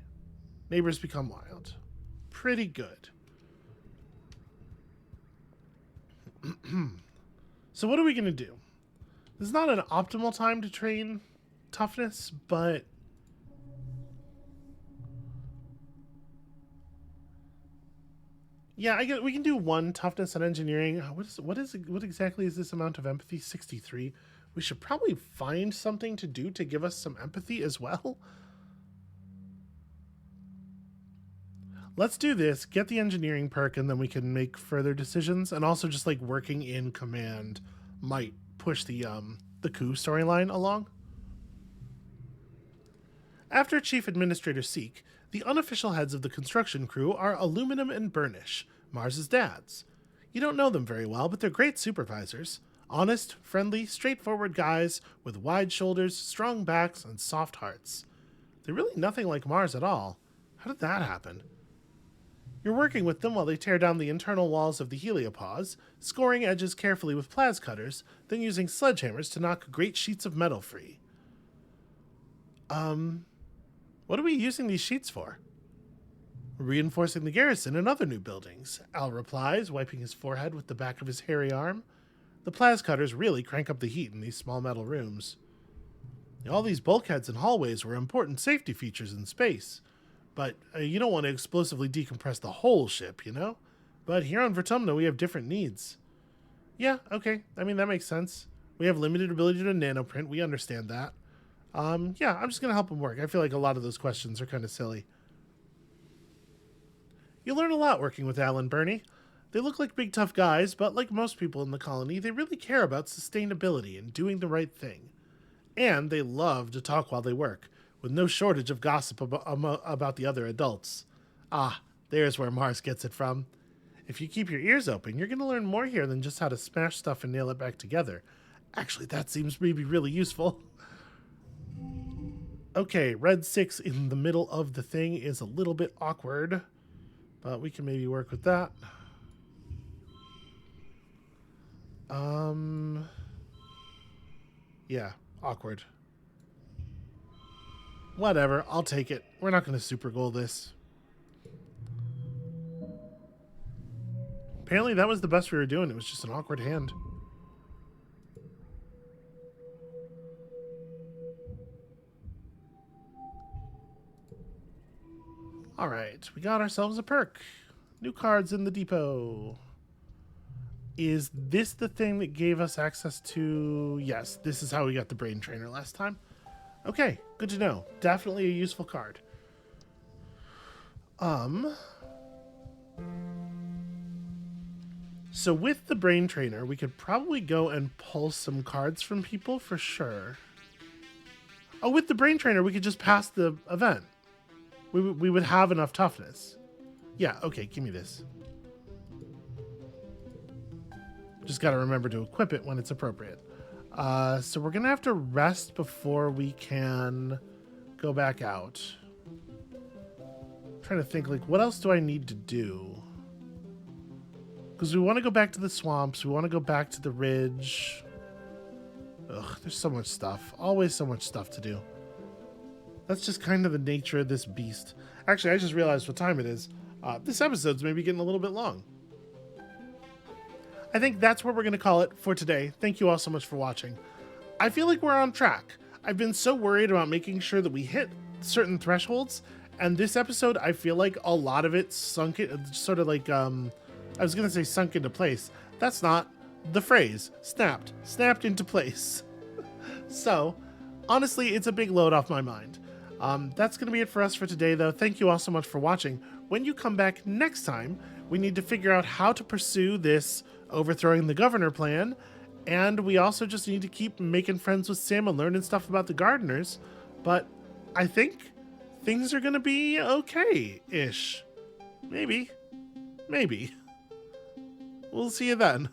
Neighbors become wild. Pretty good. So what are we going to do? This is not an optimal time to train toughness, but yeah, I get we can do 1 toughness on engineering. What exactly is this amount of empathy? 63. We should probably find something to do to give us some empathy as well. Let's do this, get the engineering perk, and then we can make further decisions. And also just like working in command might push the coup storyline along. After Chief Administrator Seek, the unofficial heads of the construction crew are Aluminum and Burnish, Mars's dads. You don't know them very well, but they're great supervisors. Honest, friendly, straightforward guys with wide shoulders, strong backs, and soft hearts. They're really nothing like Mars at all. How did that happen? You're working with them while they tear down the internal walls of the heliopause, scoring edges carefully with plas cutters, then using sledgehammers to knock great sheets of metal free. What are we using these sheets for? Reinforcing the garrison and other new buildings, Al replies, wiping his forehead with the back of his hairy arm. The plas cutters really crank up the heat in these small metal rooms. All these bulkheads and hallways were important safety features in space. But you don't want to explosively decompress the whole ship, you know? But here on Vertumna, we have different needs. Yeah, okay. I mean, that makes sense. We have limited ability to nanoprint. We understand that. Yeah, I'm just going to help them work. I feel like a lot of those questions are kind of silly. You learn a lot working with Al and Bernie. They look like big tough guys, but like most people in the colony, they really care about sustainability and doing the right thing. And they love to talk while they work, with no shortage of gossip about the other adults. Ah, there's where Mars gets it from. If you keep your ears open, you're going to learn more here than just how to smash stuff and nail it back together. Actually, that seems maybe really useful. Okay, red 6 in the middle of the thing is a little bit awkward, but we can maybe work with that. Yeah, awkward. Whatever, I'll take it. We're not going to super goal this. Apparently that was the best we were doing. It was just an awkward hand. Alright, we got ourselves a perk. New cards in the depot. Is this the thing that gave us access to... Yes, this is how we got the brain trainer last time. Okay, good to know. Definitely a useful card. So with the brain trainer, we could probably go and pull some cards from people for sure. Oh, with the brain trainer, we could just pass the event. We would have enough toughness. Yeah, okay, give me this. Just got to remember to equip it when it's appropriate. So we're going to have to rest before we can go back out. I'm trying to think, like, what else do I need to do? Because we want to go back to the swamps. We want to go back to the ridge. Ugh, there's so much stuff. Always so much stuff to do. That's just kind of the nature of this beast. Actually, I just realized what time it is. This episode's maybe getting a little bit long. I think that's what we're going to call it for today. Thank you all so much for watching. I feel like we're on track. I've been so worried about making sure that we hit certain thresholds, and this episode, I feel like a lot of it sunk it, sort of like, I was going to say sunk into place. That's not the phrase. Snapped into place. So, honestly, it's a big load off my mind. That's going to be it for us for today, though. Thank you all so much for watching. When you come back next time, we need to figure out how to pursue this overthrowing the governor plan, and we also just need to keep making friends with Sam and learning stuff about the gardeners. But I think things are going to be okay-ish. Maybe. We'll see you then.